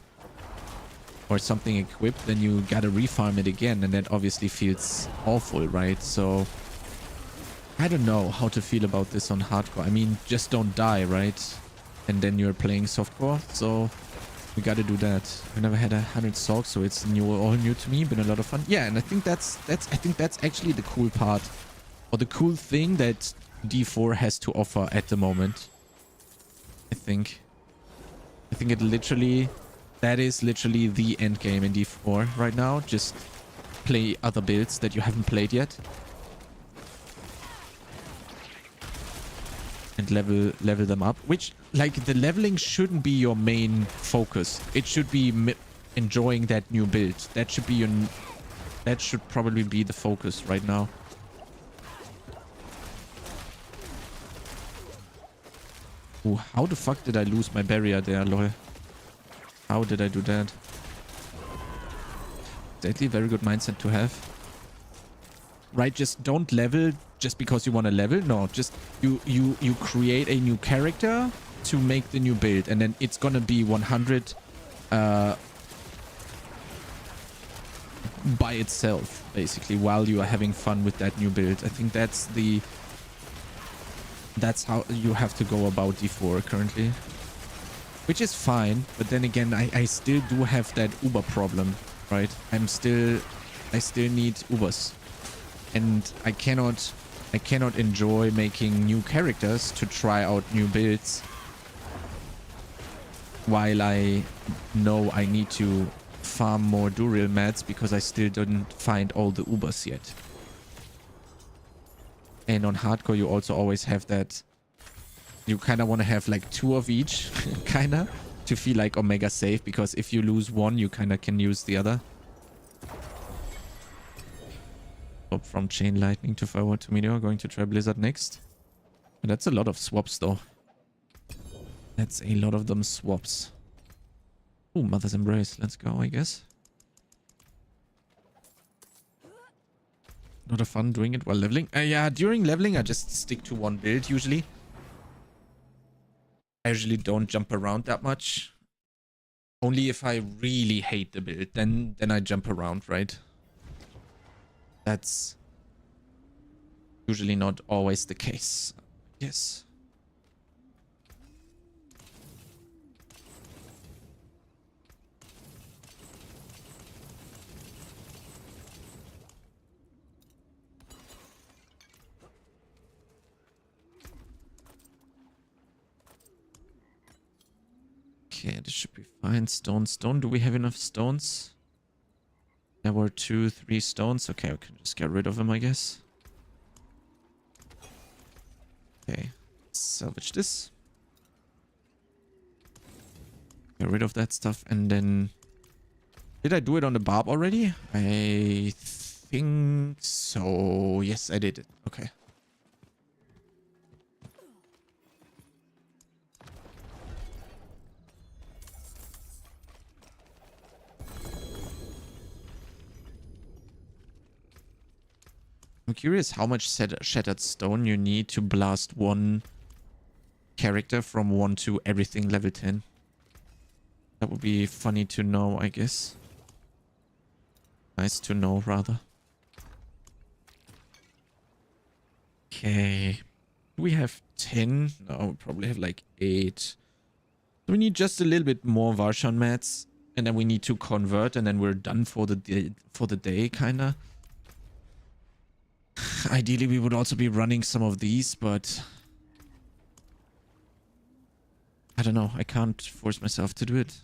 something equipped, then you gotta refarm it again, and that obviously feels awful, right? So I don't know how to feel about this on hardcore. I mean, just don't die, right? And then you're playing softcore, so we got to do that. I never had 100 sogs, so it's all new to me. Been a lot of fun. Yeah, and I think that's actually the cool part, or the cool thing that D4 has to offer at the moment. I think that is literally the end game in D4 right now. Just play other builds that you haven't played yet, and level them up, which, like, the leveling shouldn't be your main focus. It should be enjoying that new build. That should probably be the focus right now. Ooh, how the fuck did I lose my barrier there, lol? How did I do that? Exactly, very good mindset to have. Right, just don't level just because you want to level. No, just you create a new character to make the new build, and then it's gonna be 100 by itself, basically, while you are having fun with that new build. I think that's how you have to go about D4 currently, which is fine. But then again, I still do have that Uber problem, right? I still need Ubers. And I cannot enjoy making new characters to try out new builds while I know I need to farm more Duril mats because I still didn't find all the Ubers yet. And on hardcore, you also always have that. You kind of want to have like 2 of each, kind of, to feel like Omega safe, because if you lose one, you kind of can use the other. From Chain Lightning to Firewall to Meteor, going to try Blizzard next. And that's a lot of swaps, though. That's a lot of them swaps. Oh, Mother's Embrace. Let's go, I guess. Not a fun doing it while leveling. Yeah, during leveling, I just stick to one build, usually. I usually don't jump around that much. Only if I really hate the build, then I jump around, right? That's usually not always the case. Yes. Okay, this should be fine. Stone. Do we have enough stones? There were 2, 3 stones. Okay, I can just get rid of them, I guess. Okay, salvage this. Get rid of that stuff, and then... Did I do it on the barb already? I think so. Yes, I did it. Okay. I'm curious how much shattered stone you need to blast one character from 1 to everything level 10. That would be funny to know, I guess. Nice to know, rather. Okay. Do we have 10? No, we probably have like 8. So we need just a little bit more Varshan mats. And then we need to convert, and then we're done for the day, kinda. Ideally, we would also be running some of these, but... I don't know. I can't force myself to do it.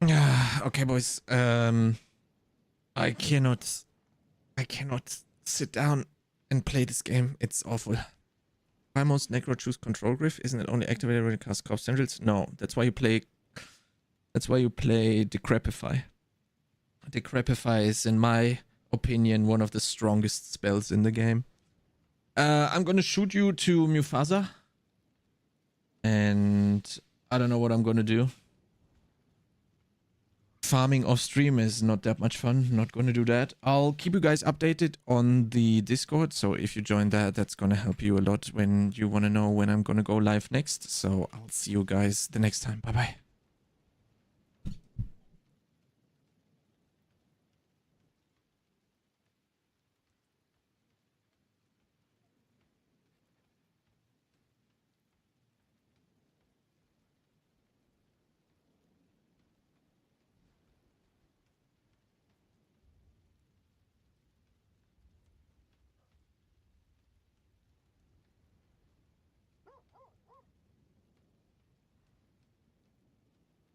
Okay, boys. I cannot sit down and play this game. It's awful. Why most Necro choose control griff? Isn't it only activated when it casts Corpse Tendrils? No, that's why you play Decrepify. Decrepify is, in my opinion, one of the strongest spells in the game. I'm gonna shoot you to Mufasa. And I don't know what I'm gonna do. Farming off stream is not that much fun. Not gonna do that. I'll keep you guys updated on the Discord. So if you join that, that's gonna help you a lot when you wanna know when I'm gonna go live next. So I'll see you guys the next time. Bye bye.